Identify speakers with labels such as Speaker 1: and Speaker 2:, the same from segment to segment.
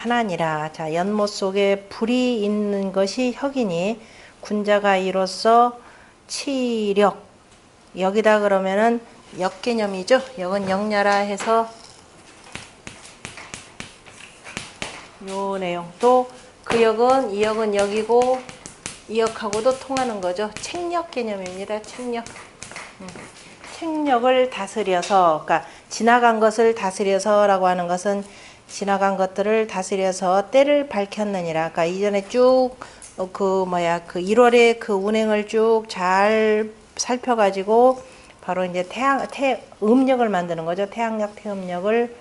Speaker 1: 하나니라. 자, 연못 속에 불이 있는 것이 혁이니 군자가 이로써 치력. 여기다 그러면은 역개념이죠. 역은 역냐라 해서 요 내용. 또 그 역은 이 역은 역이고 이 역하고도 통하는 거죠. 책력 개념입니다. 책력. 책력을 다스려서, 그러니까 지나간 것을 다스려서라고 하는 것은 지나간 것들을 다스려서 때를 밝혔느니라. 그러니까 이전에 쭉 그 1월에 그 운행을 쭉 잘 살펴가지고 바로 이제 음력을 만드는 거죠. 태양력, 태음력을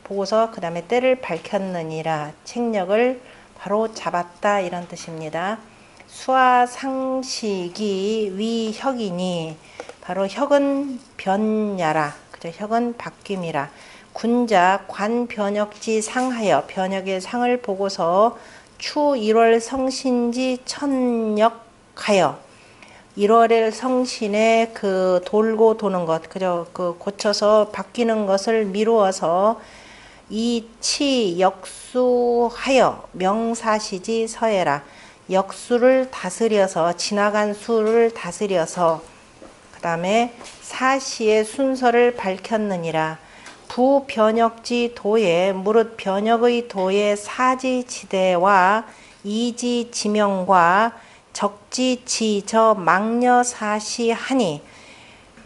Speaker 1: 보고서 그 다음에 때를 밝혔느니라. 책력을 바로 잡았다 이런 뜻입니다. 수화상식이 위혁이니 바로 혁은 변야라. 그죠? 혁은 바뀜이라. 군자 관변역지 상하여 변역의 상을 보고서 추 1월 성신지 천역하여 1월의 성신에 그 돌고 도는 것, 그죠? 그 고쳐서 바뀌는 것을 미루어서 이치 역수하여 명사시지 서해라. 역수를 다스려서 지나간 수를 다스려서 그 다음에 사시의 순서를 밝혔느니라. 부변역지 도에 무릇 변역의 도의 사지지대와 이지지명과 적지지저 망려사시하니.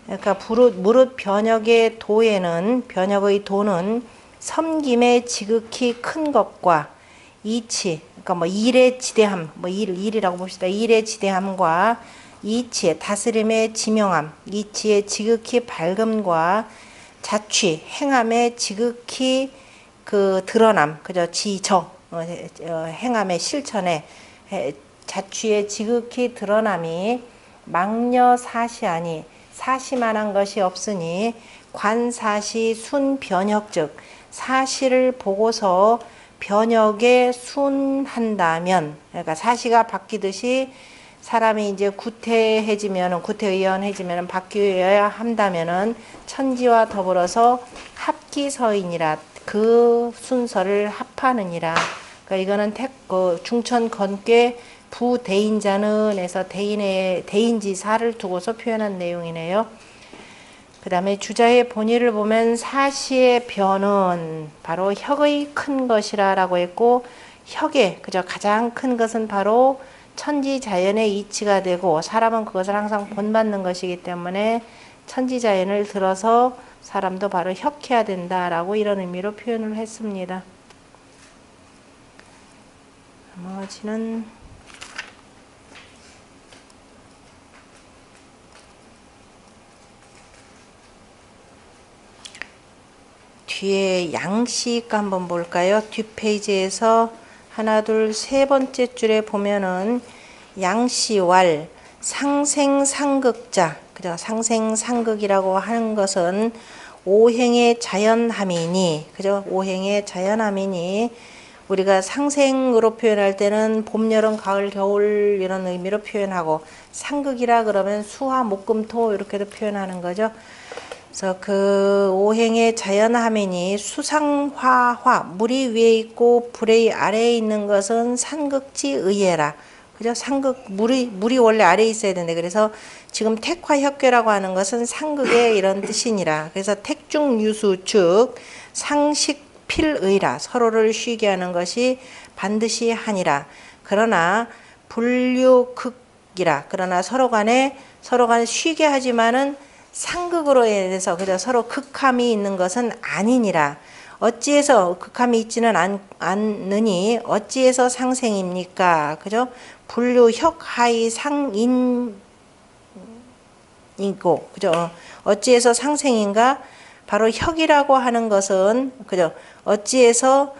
Speaker 1: 그러니까 무릇 변역의 도에는 변역의 도는 섬김의 지극히 큰 것과 이치, 그러니까 일의 지대함, 일이라고 봅시다. 일의 지대함과 이치의 다스림의 지명함, 이치의 지극히 밝음과 자취, 행함의 지극히 그 드러남, 그죠? 행함의 실천에 자취의 지극히 드러남이 망려사시하니 사시만한 것이 없으니 관사시 순변역즉 사시를 보고서 변역에 순한다면, 그러니까 사시가 바뀌듯이 사람이 이제 구태의연해지면 바뀌어야 한다면은 천지와 더불어서 합기서인이라. 그 순서를 합하느니라. 그러니까 이거는 중천 건괴 부대인자는 에서 대인지사를 두고서 표현한 내용이네요. 그 다음에 주자의 본의를 보면 사시의 변은 바로 혁의 큰 것이라 라고 했고, 혁의 그저 가장 큰 것은 바로 천지자연의 이치가 되고, 사람은 그것을 항상 본받는 것이기 때문에 천지자연을 들어서 사람도 바로 혁해야 된다라고 이런 의미로 표현을 했습니다. 나머지는 뒤에 양식 한번 볼까요? 뒷페이지에서 하나, 둘, 세 번째 줄에 보면은 양시왈 상생상극자, 그죠? 상생상극이라고 하는 것은 오행의 자연함이니, 그죠? 오행의 자연함이니, 우리가 상생으로 표현할 때는 봄, 여름, 가을, 겨울 이런 의미로 표현하고, 상극이라 그러면 수화, 목, 금, 토 이렇게도 표현하는 거죠. 그래서 그 오행의 자연함이니 수상화화, 물이 위에 있고 불의 아래에 있는 것은 상극지의해라. 그죠? 물이 원래 아래에 있어야 되는데, 그래서 지금 택화혁괴라고 하는 것은 상극의 이런 뜻이니라. 그래서 택중유수 즉 상식필의라. 서로를 쉬게 하는 것이 반드시 하니라. 그러나 분류극이라. 그러나 서로 간에 쉬게 하지만은 상극으로 인해서 그저 서로 극함이 있는 것은 아니니라. 어찌해서 극함이 있지는 않느니 어찌해서 상생입니까? 그죠? 분류 혁하이 상인이고, 그죠? 어찌해서 상생인가? 바로 혁이라고 하는 것은 그죠? 어찌해서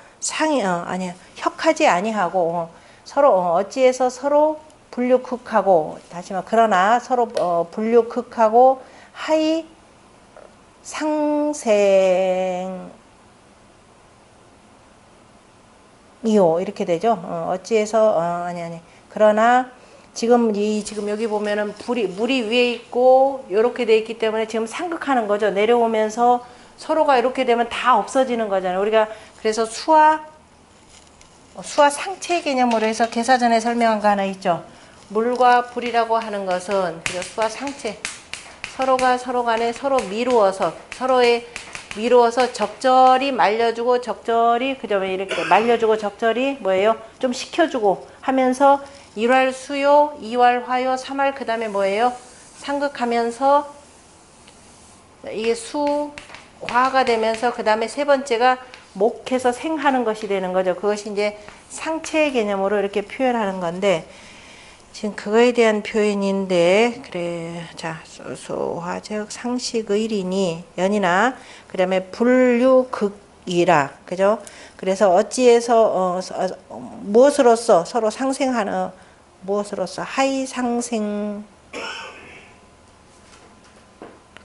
Speaker 1: 혁하지 아니하고 서로 어찌해서 서로 분류극하고, 다시 말 그러나 서로 분류극하고 하이 상생이요 이렇게 되죠. 어찌해서 그러나 지금 여기 보면은 물이 위에 있고 이렇게 돼 있기 때문에 지금 상극하는 거죠. 내려오면서 서로가 이렇게 되면 다 없어지는 거잖아요. 우리가 그래서 수화 수화 상체 개념으로 해서 개사전에 설명한 거 하나 있죠. 물과 불이라고 하는 것은 수화 상체, 서로가 서로 간에 서로 미루어서 적절히 말려주고 적절히 그죠, 이렇게 말려주고 적절히 뭐예요? 좀 식혀주고 하면서 1활 수요, 2활 화요, 3활 그 다음에 뭐예요? 상극하면서 이게 수화가 되면서 그 다음에 세 번째가 목해서 생하는 것이 되는 거죠. 그것이 이제 상체 개념으로 이렇게 표현하는 건데, 지금 그거에 대한 표현인데, 그래, 자, 소화 즉 상식의리니 연이나 그 다음에 분류극이라, 그죠? 그래서 어찌해서 무엇으로서 서로 상생하는, 무엇으로서 하이 상생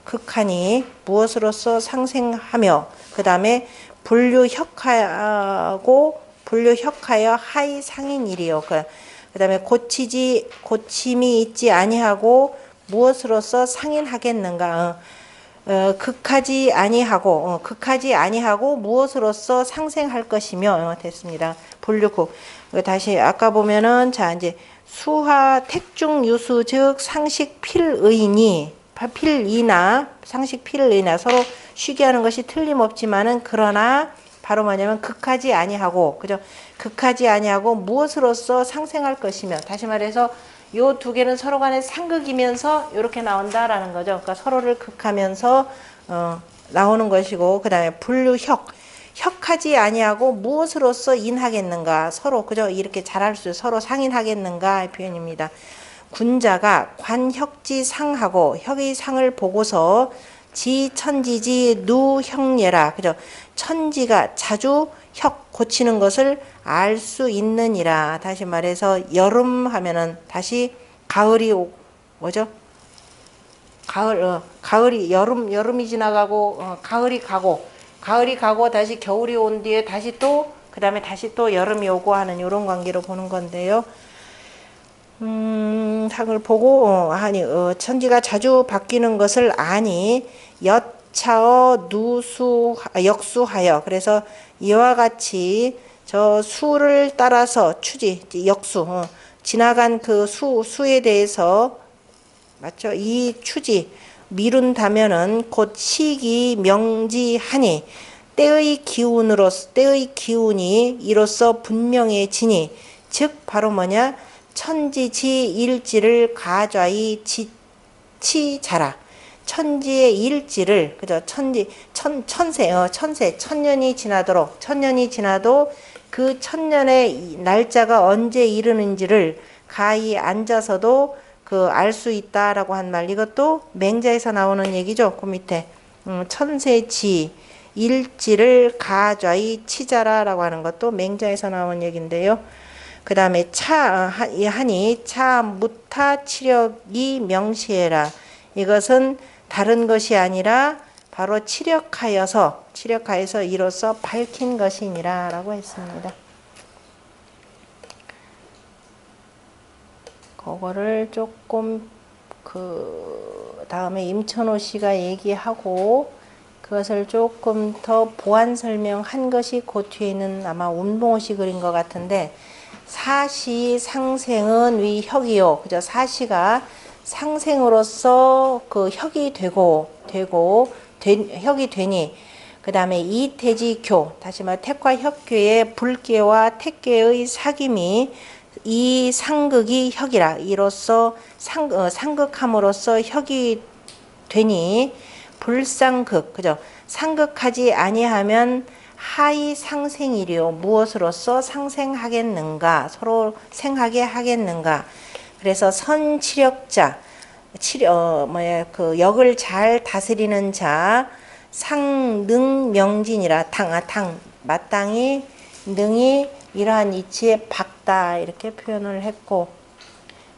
Speaker 1: 극하니 무엇으로서 상생하며, 그 다음에 분류혁하여 하이 상인이리요. 그 다음에 고침이 있지 아니하고 무엇으로서 상인하겠는가. 극하지 아니하고 무엇으로서 상생할 것이며. 됐습니다. 분류극. 다시 아까 보면은 자 이제 수화 택중 유수 즉 상식 필의니 상식 필의나 서로 쉬게 하는 것이 틀림없지만은 그러나 바로 뭐냐면 극하지 아니하고, 그죠? 극하지 아니하고 무엇으로서 상생할 것이며, 다시 말해서 요 두 개는 서로 간에 상극이면서 이렇게 나온다라는 거죠. 그러니까 서로를 극하면서 나오는 것이고, 그 다음에 혁하지 아니하고 무엇으로서 인하겠는가, 서로 그죠? 이렇게 잘할 수 서로 상인하겠는가 표현입니다. 군자가 관혁지 상하고 혁의 상을 보고서 지 천지지 누 형예라, 그죠? 천지가 자주 혁 고치는 것을 알 수 있느니라. 다시 말해서 여름 하면은 다시 가을이 뭐죠? 가을이 여름이 지나가고 가을이 가고 다시 겨울이 온 뒤에 다시 또 그다음에 다시 또 여름이 오고 하는 이런 관계로 보는 건데요. 상을 보고 천지가 자주 바뀌는 것을 아니 여차어 역수하여, 그래서 이와 같이 저 수를 따라서 역수 지나간 그 수에 대해서 맞죠? 이 추지 미룬다면은 곧 시기 명지하니 때의 기운이 이로써 분명해지니, 즉 바로 뭐냐? 천지지 일지를 가좌이 치자라. 천지의 일지를, 그죠? 천년이 지나도 그 천년의 날짜가 언제 이르는지를 가히 앉아서도 알 수 있다라고 한 말, 이것도 맹자에서 나오는 얘기죠. 그 밑에 천세지 일지를 가좌이 치자라라고 하는 것도 맹자에서 나온 얘기인데요. 그 다음에 하니 무타 치력이 명시해라. 이것은 다른 것이 아니라 바로 치력하여서 이로써 밝힌 것이니라 라고 했습니다. 그거를 조금 다음에 임천호 씨가 얘기하고 그것을 조금 더 보완 설명한 것이 그 뒤에 있는 아마 운봉호 씨 그린 것 같은데, 사시 상생은 위 혁이요. 그죠? 사시가 상생으로서 혁이 혁이 되니, 그 다음에 이태지교, 다시 말해 택과 혁교의 불계와 택계의 사귐이 이 상극이 혁이라. 이로써 상극함으로써 혁이 되니 불상극, 그죠? 상극하지 아니하면 하이 상생이리요. 무엇으로서 상생하겠는가? 서로 생하게 하겠는가? 그래서 선치력자, 역을 잘 다스리는 자, 상능명진이라. 마땅히 능이 이러한 이치에 박다, 이렇게 표현을 했고,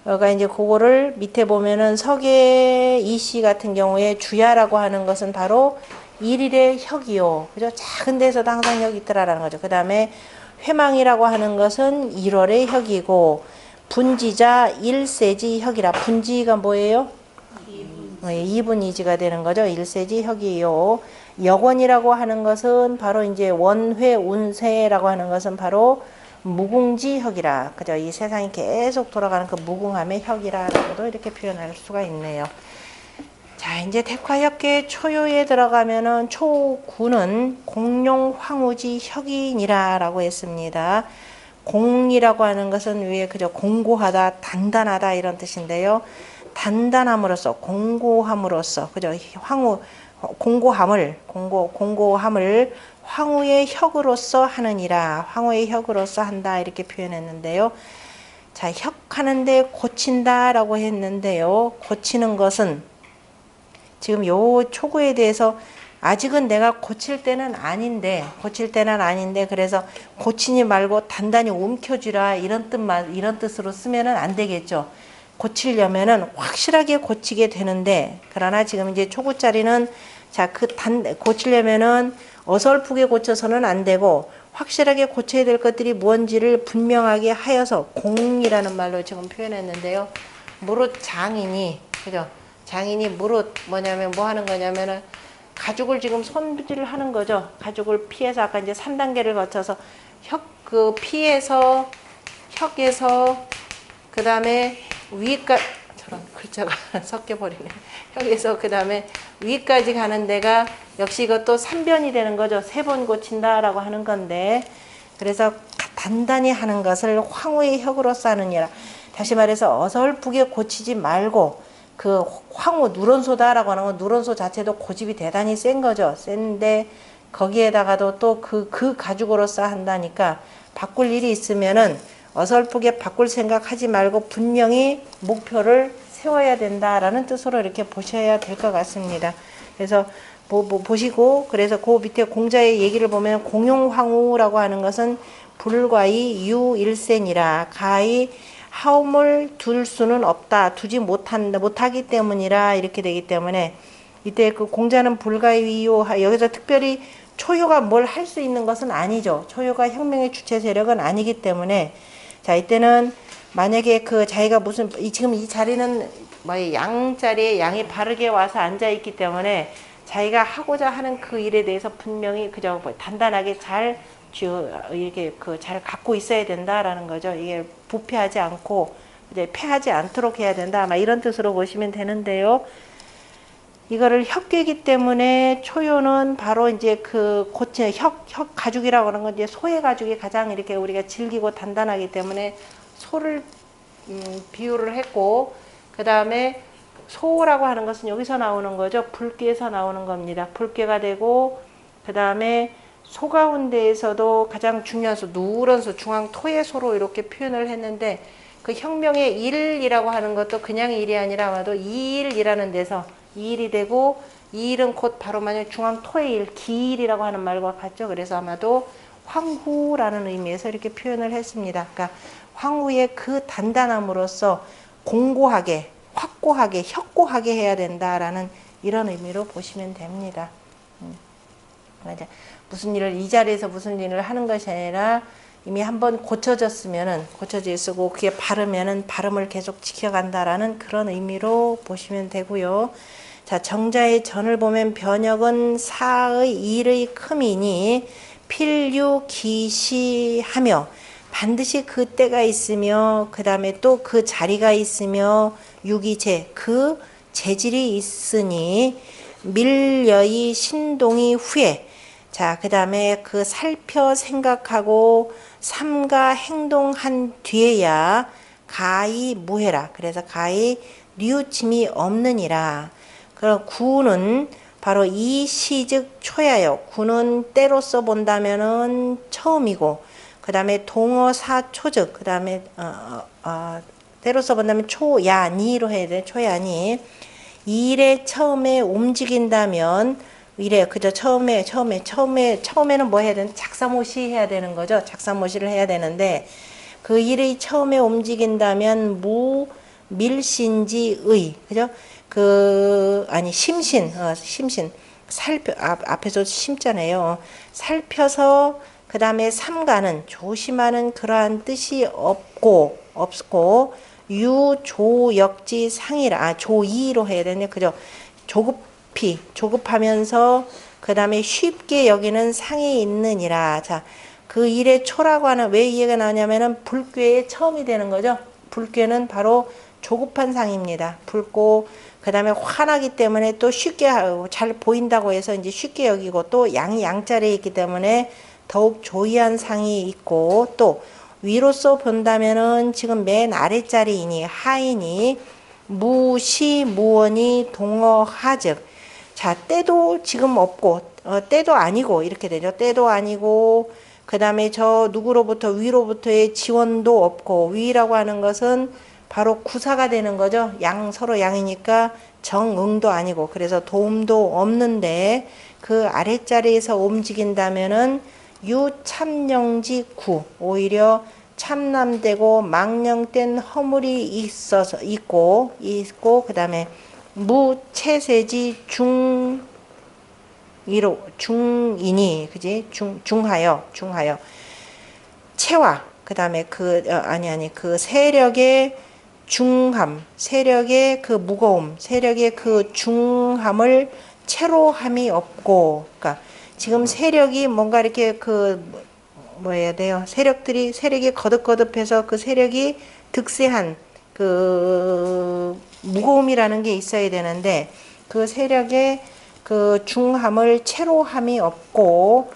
Speaker 1: 여기가 이제 그거를 밑에 보면은 석의 이씨 같은 경우에 주야라고 하는 것은 바로 일일의 혁이요. 그죠? 작은 데서도 항상 혁이 있더라라는 거죠. 그 다음에 회망이라고 하는 것은 1월의 혁이고, 분지자 일세지 혁이라. 분지가 뭐예요? 2분 이지가 되는 거죠. 일세지 혁이요. 역원이라고 하는 것은 바로 이제 원회 운세라고 하는 것은 바로 무궁지혁이라. 그죠? 이 세상이 계속 돌아가는 그 무궁함의 혁이라고도 이렇게 표현할 수가 있네요. 자, 이제 택화역계 초요에 들어가면은 초구는 공룡 황우지 혁인이라라고 했습니다. 공이라고 하는 것은 위에 그저 공고하다, 단단하다 이런 뜻인데요. 단단함으로써, 공고함으로써, 그죠? 공고함을 황후의 혁으로서 하느니라. 황후의 혁으로서 한다 이렇게 표현했는데요. 자, 혁하는데 고친다라고 했는데요. 고치는 것은 지금 요 초구에 대해서 아직은 내가 고칠 때는 아닌데 그래서 고치지 말고 단단히 움켜쥐라 이런 뜻으로 쓰면은 안 되겠죠. 고치려면은 확실하게 고치게 되는데, 그러나 지금 이제 초구자리는 고치려면은 어설프게 고쳐서는 안 되고 확실하게 고쳐야 될 것들이 무언지를 분명하게 하여서 공이라는 말로 지금 표현했는데요. 무릇 장인이, 그죠? 장인이 무릇 뭐냐면 뭐 하는 거냐면은 가죽을 지금 손질을 하는 거죠. 가죽을 피해서 아까 이제 3단계를 거쳐서 혁에서 그 다음에 위까지, 저런 글자가 섞여버리네. 혁에서 그 다음에 위까지 가는 데가 역시 이것도 3변이 되는 거죠. 3번 고친다라고 하는 건데, 그래서 단단히 하는 것을 황후의 혁으로서 하느니라. 다시 말해서 어설프게 고치지 말고, 그 황후 누런소다라고 하는 건 누런소 자체도 고집이 대단히 센 거죠. 센데 거기에다가도 또 그 가죽으로서 한다니까 바꿀 일이 있으면은 어설프게 바꿀 생각하지 말고 분명히 목표를 세워야 된다라는 뜻으로 이렇게 보셔야 될 것 같습니다. 그래서 보시고, 그래서 그 밑에 공자의 얘기를 보면 공용황후라고 하는 것은 불과히 유일센이라. 가히 하움을 둘 수는 없다. 두지 못하기 때문이라. 이렇게 되기 때문에 이때 그 공자는 불가위요, 여기서 특별히 초효가 뭘 할 수 있는 것은 아니죠. 초효가 혁명의 주체 세력은 아니기 때문에, 자, 이때는 만약에 그 자기가 지금 이 자리는 뭐 양자리에 양이 바르게 와서 앉아 있기 때문에 자기가 하고자 하는 그 일에 대해서 분명히 그저 단단하게 이렇게 잘 갖고 있어야 된다라는 거죠. 이게 부패하지 않고 이제 패하지 않도록 해야 된다. 아마 이런 뜻으로 보시면 되는데요. 이거를 혁괴이기 때문에 초효는 바로 이제 혁 가죽이라고 하는 건 이제 소의 가죽이 가장 이렇게 우리가 질기고 단단하기 때문에 소를 비유를 했고, 그 다음에 소라고 하는 것은 여기서 나오는 거죠. 불괴에서 나오는 겁니다. 불괴가 되고, 그 다음에 소 가운데에서도 가장 중요한 소, 누런 소, 중앙토의 소로 이렇게 표현을 했는데, 그 혁명의 일이라고 하는 것도 그냥 일이 아니라 아마도 이일이라는 데서 이일이 되고, 이일은 곧 바로 만약 중앙토의 일, 기일이라고 하는 말과 같죠. 그래서 아마도 황후라는 의미에서 이렇게 표현을 했습니다. 그러니까 황후의 그 단단함으로써 공고하게, 확고하게, 혁고하게 해야 된다라는 이런 의미로 보시면 됩니다. 맞아. 이 자리에서 무슨 일을 하는 것이 아니라 이미 한번 고쳐져 있고 그게 바르면은 발음을 계속 지켜간다라는 그런 의미로 보시면 되고요. 자, 정자의 전을 보면 변역은 사의 일의 크미니 필유 기시하며, 반드시 그 때가 있으며 그 다음에 또 그 자리가 있으며 유기체 그 재질이 있으니 밀려이 신동이 후에, 자, 그 다음에 그 살펴 생각하고 삼가 행동한 뒤에야 가히 무해라. 그래서 가히 뉘우침이 없느니라. 그럼 구는 바로 이 시즉 초야요. 구는 때로써 본다면은 처음이고, 그 다음에 동어 사초즉, 그 다음에 때로써 본다면 초야니로 해야 돼. 초야니. 일에 처음에 움직인다면 이래, 그저 처음에는 뭐 해야 되는? 작사모시 해야 되는 거죠. 작사모시를 해야 되는데, 그 일의 처음에 움직인다면 밀신지의, 그죠? 심신. 앞에서 심잖아요. 살펴서, 그 다음에 삼가는 조심하는 그러한 뜻이 없고, 유조역지 상이라, 조이로 해야 되네. 그죠? 조급하면서 그 다음에 쉽게 여기는 상이 있느니라. 자, 그 일의 초라고 하는 왜 이해가 나냐면은 불괴의 처음이 되는 거죠. 불괴는 바로 조급한 상입니다. 붉고 그 다음에 환하기 때문에 또 쉽게 잘 보인다고 해서 이제 쉽게 여기고 또 양이 양자리에 있기 때문에 더욱 조이한 상이 있고 또 위로서 본다면은 지금 맨 아래자리이니 하이니 무시 무원이 동어하즉 자 때도 지금 없고 때도 아니고 이렇게 되죠. 때도 아니고 그 다음에 저 누구로부터 위로부터의 지원도 없고 위라고 하는 것은 바로 구사가 되는 거죠. 서로 양이니까 정응도 아니고 그래서 도움도 없는데 그 아랫자리에서 움직인다면은 유참령지 구 오히려 참남되고 망령된 허물이 있고 그 다음에 무체세지 중이니 그지 중하여 체화 그 다음에 그 세력의 중함 세력의 그 무거움 세력의 그 중함을 체로함이 없고 그러니까 지금 세력이 뭔가 이렇게 뭐 해야 돼요 세력이 거듭거듭해서 그 세력이 득세한 그 무거움이라는 게 있어야 되는데 그 세력의 그 중함을 체로함이 없고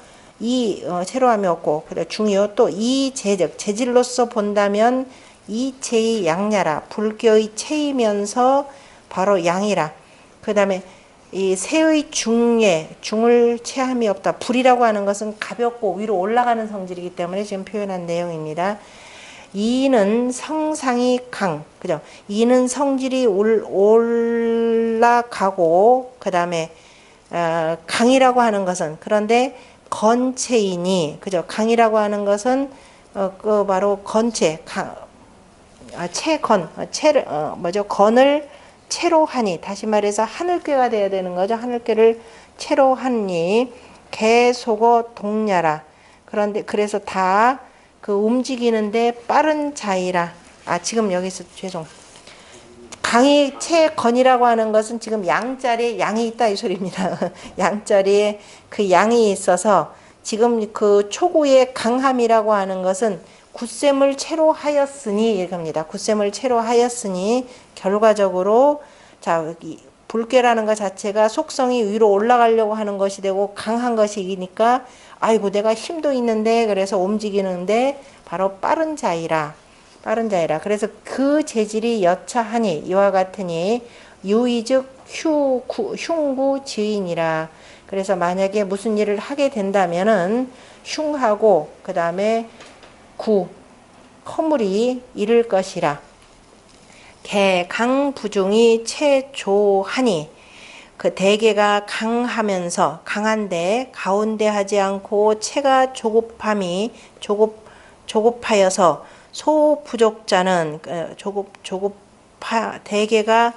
Speaker 1: 체로함이 없고 그래 중요 또 이 재질로서 본다면 이체의 양야라 불교의 체이면서 바로 양이라 그 다음에 이 세의 중을 체함이 없다. 불이라고 하는 것은 가볍고 위로 올라가는 성질이기 때문에 지금 표현한 내용입니다. 이는 성상이 그죠? 이는 성질이 올라가고 그 다음에 강이라고 하는 것은 그런데 건체이니 그죠? 강이라고 하는 것은 바로 건체 건을 채로 하니 다시 말해서 하늘꾀가 돼야 되는 거죠. 하늘꾀를 채로 하니 개속어 동야라. 그런데 그래서 다 그 움직이는데 빠른 자이라. 지금 여기서 강이 채건이라고 하는 것은 지금 양자리에 양이 있다 이 소리입니다. 양자리에 그 양이 있어서 지금 그 초구의 강함이라고 하는 것은 굳셈을 채로 하였으니 이겁니다. 굳셈을 채로 하였으니 결과적으로 불괴라는 것 자체가 속성이 위로 올라가려고 하는 것이 되고 강한 것이니까 아이고 내가 힘도 있는데 그래서 움직이는데 바로 빠른 자이라. 그래서 그 재질이 여차하니 이와 같으니 유의즉 흉구 지인이라. 그래서 만약에 무슨 일을 하게 된다면은 흉하고 그 다음에 허물이 이를 것이라. 강부중이 체조하니 그 대개가 강하면서 강한데 가운데 하지 않고 체가 조급하여서 소부족자는 대개가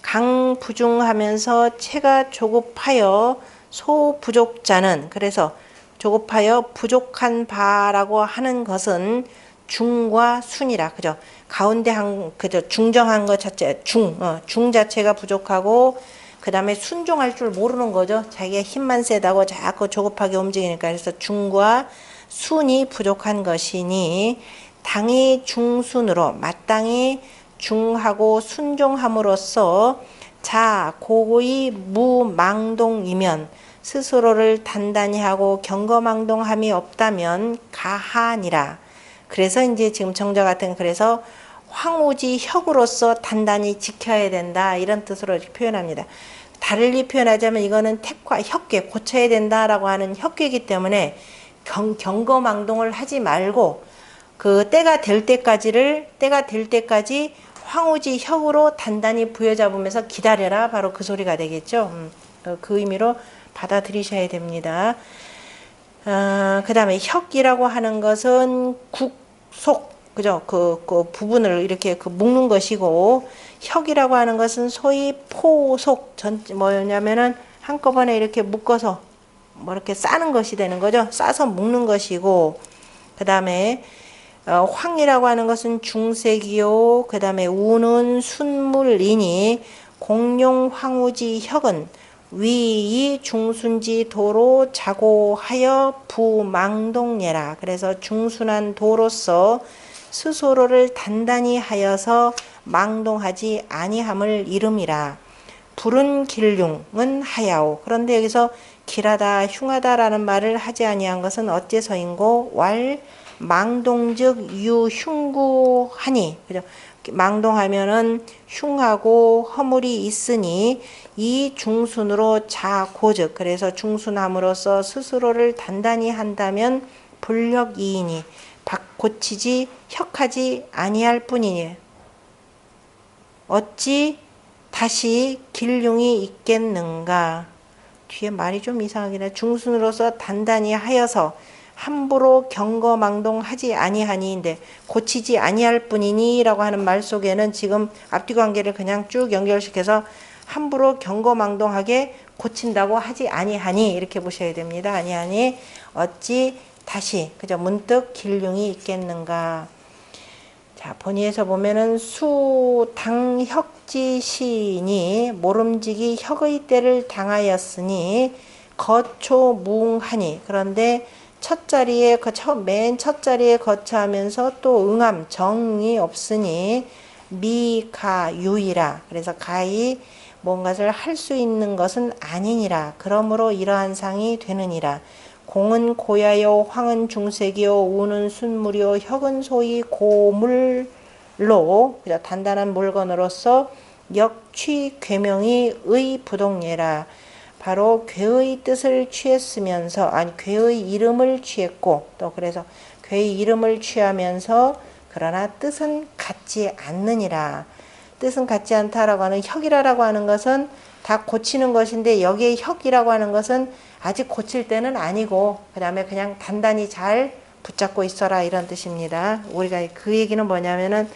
Speaker 1: 강부중하면서 체가 조급하여 소부족자는 그래서 조급하여 부족한 바라고 하는 것은 중과 순이라 그죠? 가운데 그죠? 중정한 것 자체 중 자체가 부족하고 그 다음에 순종할 줄 모르는 거죠. 자기가 힘만 세다고 자꾸 조급하게 움직이니까 그래서 중과 순이 부족한 것이니 당이 중순으로 마땅히 중하고 순종함으로써 고의 무망동이면 스스로를 단단히 하고 경거망동함이 없다면 가하니라. 그래서 이제 지금 정자 같은 그래서 황우지 혁으로서 단단히 지켜야 된다 이런 뜻으로 표현합니다. 달리 표현하자면 이거는 택화 혁괴 고쳐야 된다라고 하는 혁괴이기 때문에 경거망동을 하지 말고 그 때가 될 때까지 황우지 혁으로 단단히 부여잡으면서 기다려라 바로 그 소리가 되겠죠. 그 의미로 받아들이셔야 됩니다. 그 다음에 혁이라고 하는 것은 국속 그죠? 그 부분을 이렇게 묶는 것이고 혁이라고 하는 것은 소위 포속 뭐냐면은 한꺼번에 이렇게 묶어서 뭐 이렇게 싸는 것이 되는 거죠. 싸서 묶는 것이고 그 다음에 황이라고 하는 것은 중색이요. 그 다음에 우는 순물이니 공룡 황우지 혁은 위이 중순지 도로 자고하여 부망동예라. 그래서 중순한 도로서 스스로를 단단히 하여서 망동하지 아니함을 이름이라. 불은 길흉은 하야오. 그런데 여기서 길하다 흉하다라는 말을 하지 아니한 것은 어째서인고 왈 망동즉 유흉구하니. 그죠? 망동하면은 흉하고 허물이 있으니 이 중순으로 자고즉. 그래서 중순함으로써 스스로를 단단히 한다면 불력이이니 고치지 혁하지 아니할 뿐이니 어찌 다시 길흉이 있겠는가. 뒤에 말이 좀 이상하긴 해. 중순으로서 단단히 하여서 함부로 경거망동하지 아니하니인데 고치지 아니할 뿐이니 라고 하는 말 속에는 지금 앞뒤 관계를 그냥 쭉 연결시켜서 함부로 경거망동하게 고친다고 하지 아니하니 이렇게 보셔야 됩니다. 아니하니 어찌 다시 그저 문득 길흉이 있겠는가. 자, 본의에서 보면은 수당혁지 시인이 모름지기 혁의 때를 당하였으니 거초무응하니. 그런데 맨 첫 자리에 거처하면서 또 응함 정이 없으니 미가유이라. 그래서 가히 뭔가를 할 수 있는 것은 아니니라. 그러므로 이러한 상이 되느니라. 공은 고야요 황은 중색이요 우는 순물이요 혁은 소위 고물로. 단단한 물건으로서 역취 괴명이 의 부동예라. 바로 괴의 뜻을 취했으면서 괴의 이름을 취했고 또 그래서 괴의 이름을 취하면서 그러나 뜻은 같지 않느니라. 뜻은 같지 않다라고 하는 혁이라고 하는 것은 다 고치는 것인데 여기에 혁이라고 하는 것은 아직 고칠 때는 아니고 그 다음에 그냥 단단히 잘 붙잡고 있어라 이런 뜻입니다. 우리가 그 얘기는 뭐냐면은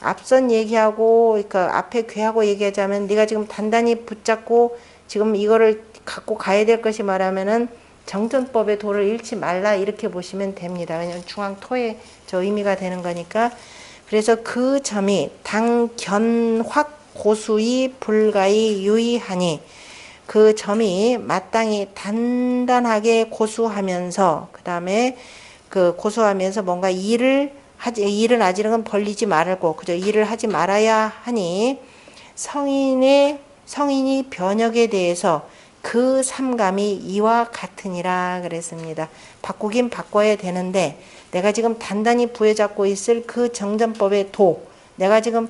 Speaker 1: 앞선 얘기하고 그 앞에 괴하고 얘기하자면 네가 지금 단단히 붙잡고 지금 이거를 갖고 가야 될 것이 말하면은 정전법의 도를 잃지 말라 이렇게 보시면 됩니다. 왜냐하면 중앙토의 저 의미가 되는 거니까. 그래서 그 점이 당견확 고수이 불가히 유의하니 그 점이 마땅히 단단하게 고수하면서 그 다음에 그 고수하면서 뭔가 일은 아직은 벌리지 말고 그저 일을 하지 말아야 하니 성인이 변혁에 대해서 그 삼감이 이와 같으니라 그랬습니다. 바꾸긴 바꿔야 되는데 내가 지금 단단히 부여잡고 있을 그 정전법의 도 내가 지금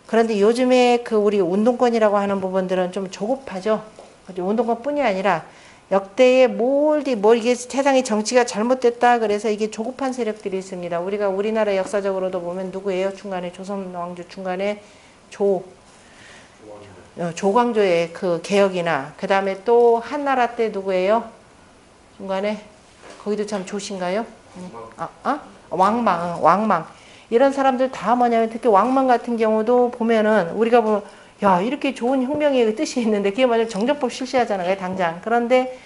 Speaker 1: 그런데 요즘에 그 우리 운동권이라고 하는 부분들은 좀 조급하죠. 운동권뿐이 아니라 역대의 이게 세상의 정치가 잘못됐다 그래서 이게 조급한 세력들이 있습니다. 우리가 우리나라 역사적으로도 보면 누구예요? 중간에 조선 왕조 중간에 조광조의 그 개혁이나 그 다음에 또 한나라 때 누구예요? 중간에 거기도 참 조신가요? 왕망 이런 사람들 다 뭐냐면 특히 왕망 같은 경우도 보면은 우리가 보면 야 이렇게 좋은 혁명의 뜻이 있는데 그게 만약 정전법 실시하잖아요 당장. 그런데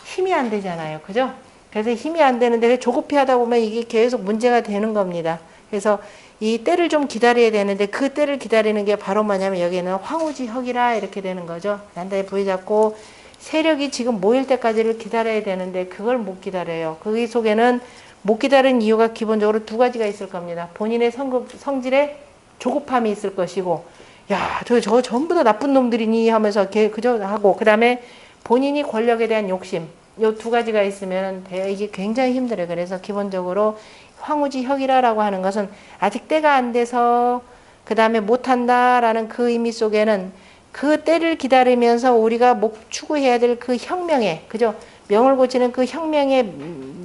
Speaker 1: 힘이 안 되잖아요. 그죠? 그래서 힘이 안 되는데 조급히 하다 보면 이게 계속 문제가 되는 겁니다. 그래서 이 때를 좀 기다려야 되는데 그 때를 기다리는 게 바로 뭐냐면 여기는 황우지혁이라 이렇게 되는 거죠. 단단히 부여잡고 세력이 지금 모일 때까지를 기다려야 되는데 그걸 못 기다려요. 거기 속에는 못 기다리는 이유가 기본적으로 두 가지가 있을 겁니다. 본인의 성질에 조급함이 있을 것이고 야, 저 전부 다 나쁜 놈들이니 하면서 그저 하고 그 다음에 본인이 권력에 대한 욕심 요 두 가지가 있으면 이게 굉장히 힘들어요. 그래서 기본적으로 황우지혁이라고 하는 것은 아직 때가 안 돼서 그 다음에 못한다라는 그 의미 속에는 그 때를 기다리면서 우리가 추구해야 될 그 혁명에 그죠? 명을 고치는 그 혁명의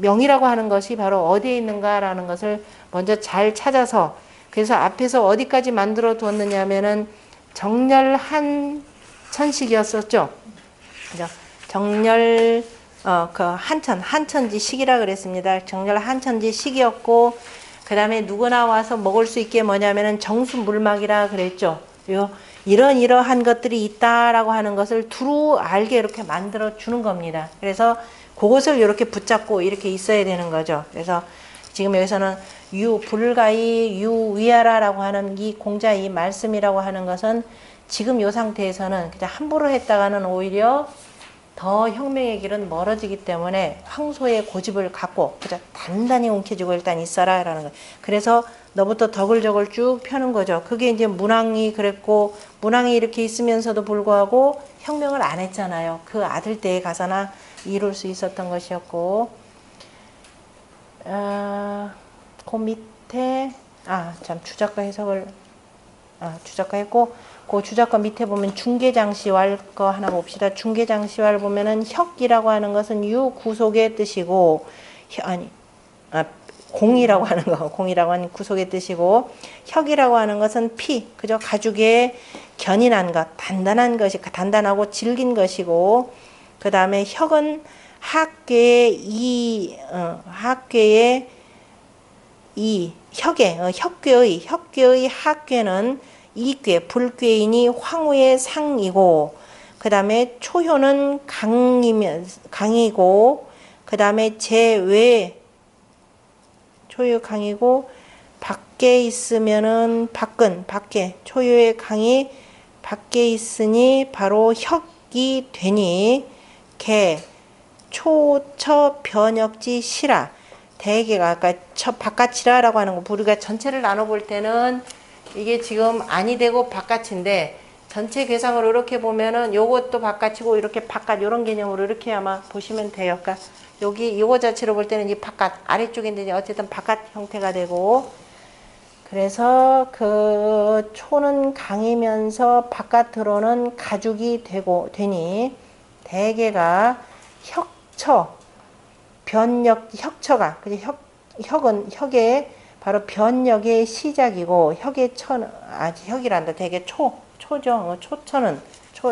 Speaker 1: 명이라고 하는 것이 바로 어디에 있는가라는 것을 먼저 잘 찾아서 그래서 앞에서 어디까지 만들어 두었느냐 하면은 정렬한 천식이었었죠. 그죠? 정렬 그 한천지 식이라 그랬습니다. 정렬 한천지 식이었고 그 다음에 누구나 와서 먹을 수 있게 뭐냐면은 정수물막이라 그랬죠. 이러한 것들이 있다라고 하는 것을 두루 알게 이렇게 만들어 주는 겁니다. 그래서 그것을 이렇게 붙잡고 이렇게 있어야 되는 거죠. 그래서 지금 여기서는 불가히 유위하라라고 하는 이 공자 이 말씀이라고 하는 것은 지금 이 상태에서는 그냥 함부로 했다가는 오히려 더 혁명의 길은 멀어지기 때문에 황소의 고집을 갖고 그저 단단히 움켜쥐고 일단 있어라 라는 거예요. 그래서 너부터 덕을 쭉 펴는 거죠. 그게 이제 문왕이 그랬고, 문왕이 이렇게 있으면서도 불구하고 혁명을 안 했잖아요. 그 아들 때에 가서나 이룰 수 있었던 것이었고, 그 밑에 참 주작가 해석을 주작가 했고, 그 주작가 밑에 보면 중개장시왈 거 하나 봅시다. 중개장시왈 보면은 혁이라고 하는 것은 유구속의 뜻이고, 공이라고 하는 거, 공이라고 하는 구속의 뜻이고, 혁이라고 하는 것은 피, 그죠? 가죽에 견인한 것, 단단한 것이, 단단하고 질긴 것이고, 그 다음에 혁은 학괴의 혁괴의 학괴는 이괴, 불괴이니 황후의 상이고, 그 다음에 초효는 강이고, 그 다음에 제외, 초효 강이고, 밖에 있으면은 밖에, 초효의 강이 밖에 있으니 바로 혁이 되니, 초처 변역지 시라. 대개가 아까 바깥이라라고 하는 거, 우리가 전체를 나눠볼 때는 이게 지금 안이 되고 바깥인데, 전체 괴상으로 이렇게 보면은 요것도 바깥이고 이렇게 바깥 요런 개념으로 이렇게 아마 보시면 돼요. 그러니까 여기 요거 자체로 볼 때는 이 바깥 아래쪽인데 어쨌든 바깥 형태가 되고, 그래서 그 초는 강이면서 바깥으로는 가죽이 되니 대개가 혁처가 혁은 혁의 바로 변역의 시작이고, 혁이란다. 되게 초죠. 초처는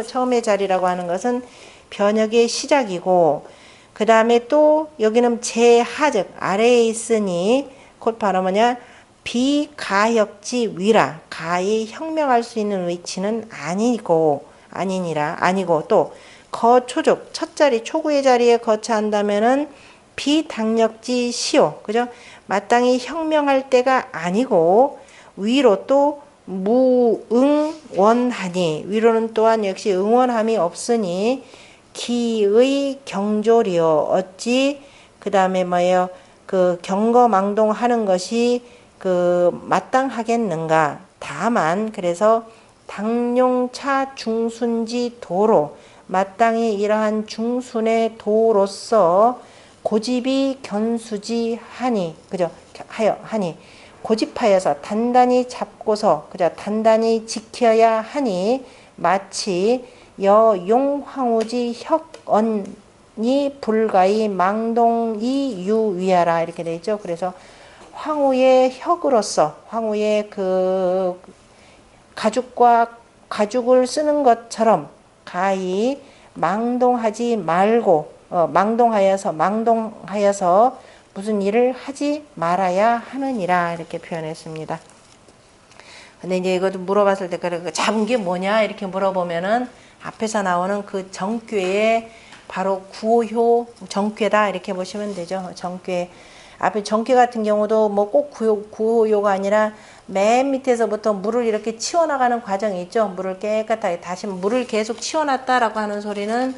Speaker 1: 처음의 자리라고 하는 것은 변역의 시작이고, 그 다음에 또 여기는 제하즉 아래에 있으니 곧 바로 뭐냐, 비가혁지 위라. 가히 혁명할 수 있는 위치는 아니고 또 거초족 첫 자리 초구의 자리에 거처한다면은 비당력지 시오, 그죠? 마땅히 혁명할 때가 아니고, 위로 또 무응원하니, 위로는 또한 역시 응원함이 없으니 기의 경조리요, 어찌 그 다음에 뭐예요, 그 경거망동하는 것이 그 마땅하겠는가. 다만 그래서 당용차 중순지 도로, 마땅히 이러한 중순의 도로서 고집이 견수지하니, 그죠? 하니 고집하여서 단단히 잡고서, 그죠? 단단히 지켜야 하니, 마치 여용황우지 혁언이 불가히 망동이 유위하라 이렇게 되어 있죠. 그래서 황후의 혁으로서, 황후의 그 가죽을 쓰는 것처럼 가히 망동하지 말고, 망동하여서 무슨 일을 하지 말아야 하느니라 이렇게 표현했습니다. 근데 이제 이것도 물어봤을 때 그 잡은 게 뭐냐 이렇게 물어보면은 앞에서 나오는 그 정괴의 바로 구효 정괴다 이렇게 보시면 되죠. 정괴. 앞에 정괴 같은 경우도 뭐 꼭 구효가 아니라 맨 밑에서부터 물을 이렇게 치워나가는 과정이 있죠. 물을 깨끗하게 다시 물을 계속 치워놨다라고 하는 소리는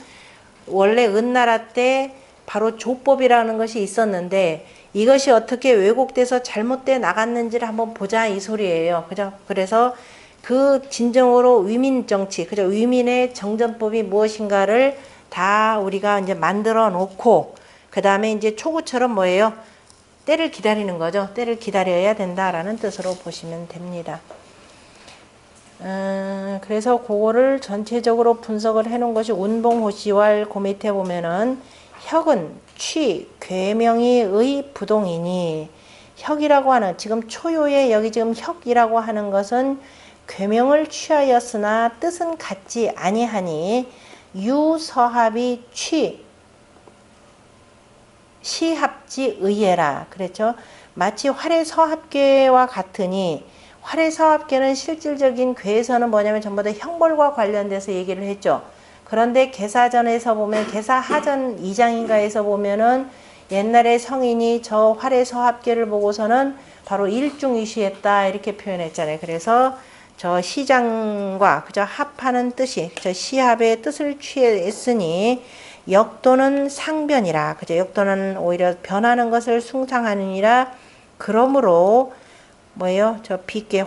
Speaker 1: 원래 은나라 때 바로 조법이라는 것이 있었는데, 이것이 어떻게 왜곡돼서 잘못돼 나갔는지를 한번 보자 이 소리예요. 그죠? 그래서 그 진정으로 위민 정치, 그죠? 위민의 정전법이 무엇인가를 다 우리가 이제 만들어 놓고, 그 다음에 이제 초구처럼 뭐예요? 때를 기다리는 거죠. 때를 기다려야 된다라는 뜻으로 보시면 됩니다. 그래서 그거를 전체적으로 분석을 해 놓은 것이 운봉호시왈 그 밑에 보면은 혁은 괴명이의 부동이니, 혁이라고 하는 지금 초요에 여기 지금 혁이라고 하는 것은 괴명을 취하였으나 뜻은 같지 아니하니 유서합이 시합지 의예라 그랬죠. 마치 활의서합계와 같으니, 활의서합계는 실질적인 괴에서는 뭐냐면 전부 다 형벌과 관련돼서 얘기를 했죠. 그런데 계사전에서 보면, 계사하전 2장인가에서 보면은 옛날에 성인이 저 활의서합계를 보고서는 바로 일중이시했다 이렇게 표현했잖아요. 그래서 저 시장과 그저 합하는 뜻이, 저 시합의 뜻을 취했으니 역도는 상변이라. 그죠? 역도는 오히려 변하는 것을 숭상하느니라. 그러므로 뭐예요? 저 비계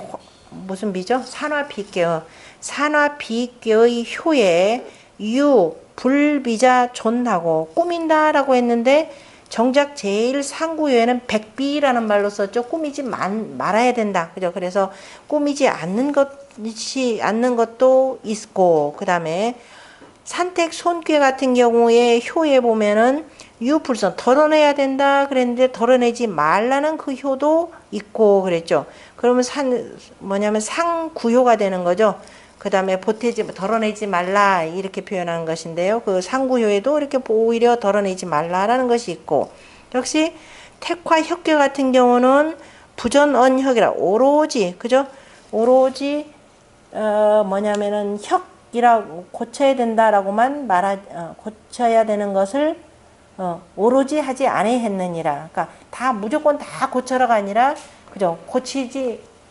Speaker 1: 무슨 비죠? 산화비계요. 산화비계의 효에 유 불비자 존하고 꾸민다라고 했는데 정작 제일 상구효에는 백비라는 말로 썼죠. 꾸미지 말아야 된다. 그죠? 그래서 꾸미지 않는 것도 있고, 그 다음에 산택 손괴 같은 경우에 효에 보면은 유불선 덜어내야 된다 그랬는데 덜어내지 말라는 그 효도 있고 그랬죠. 그러면 뭐냐면 상구효가 되는 거죠. 그 다음에 덜어내지 말라 이렇게 표현하는 것인데요. 그 상구효에도 이렇게 오히려 덜어내지 말라라는 것이 있고, 역시 택화혁괴 같은 경우는 부전언혁이라 오로지 그죠? 오로지 뭐냐면은 혁이라고 고쳐야 된다라고만 고쳐야 되는 것을 오로지 하지 아니했느니라. 그러니까 다 무조건 다 고쳐라가 아니라 그죠?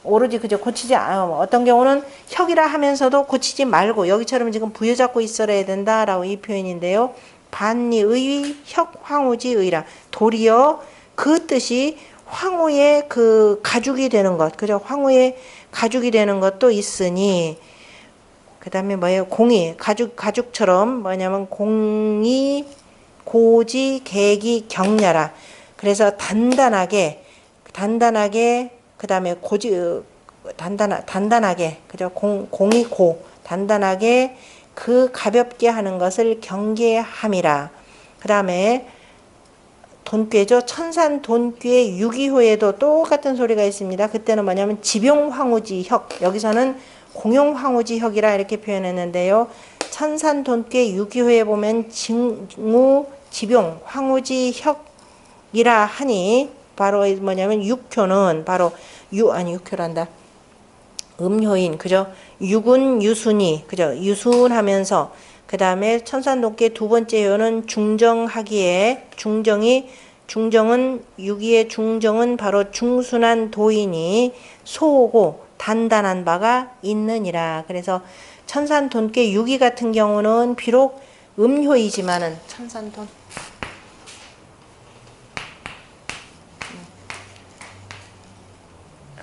Speaker 1: 오로지 그죠? 고치지 어떤 경우는 혁이라 하면서도 고치지 말고 여기처럼 지금 부여잡고 있어야 된다라고 이 표현인데요. 반리의 혁 황우지의라. 도리어 그 뜻이 황후의 그 가죽이 되는 것, 그죠? 황후의 가죽이 되는 것도 있으니, 그 다음에 뭐예요? 공이 가죽처럼 뭐냐면 공이 고지 계기 격렬하. 그래서 단단하게 그 다음에 단단하게 그죠? 공이 단단하게 그 가볍게 하는 것을 경계함이라. 그 다음에 돈꾀죠. 천산 돈꾀 유기호에도 똑같은 소리가 있습니다. 그때는 뭐냐면 지병황우지혁, 여기서는 공용황우지혁이라 이렇게 표현했는데요. 천산 돈꾀 유기호에 보면 징우 지병 황우지혁이라 하니 바로 뭐냐면 육효는 바로 육효란다. 음효인 그죠? 육은 유순이 그죠? 유순하면서 그 다음에 천산돈께 두 번째 효는 중정하기에 중정은 유기의 중정은 바로 중순한 도인이 소오고 단단한 바가 있느니라. 그래서 천산돈께 유기 같은 경우는 비록 음효이지만은 천산돈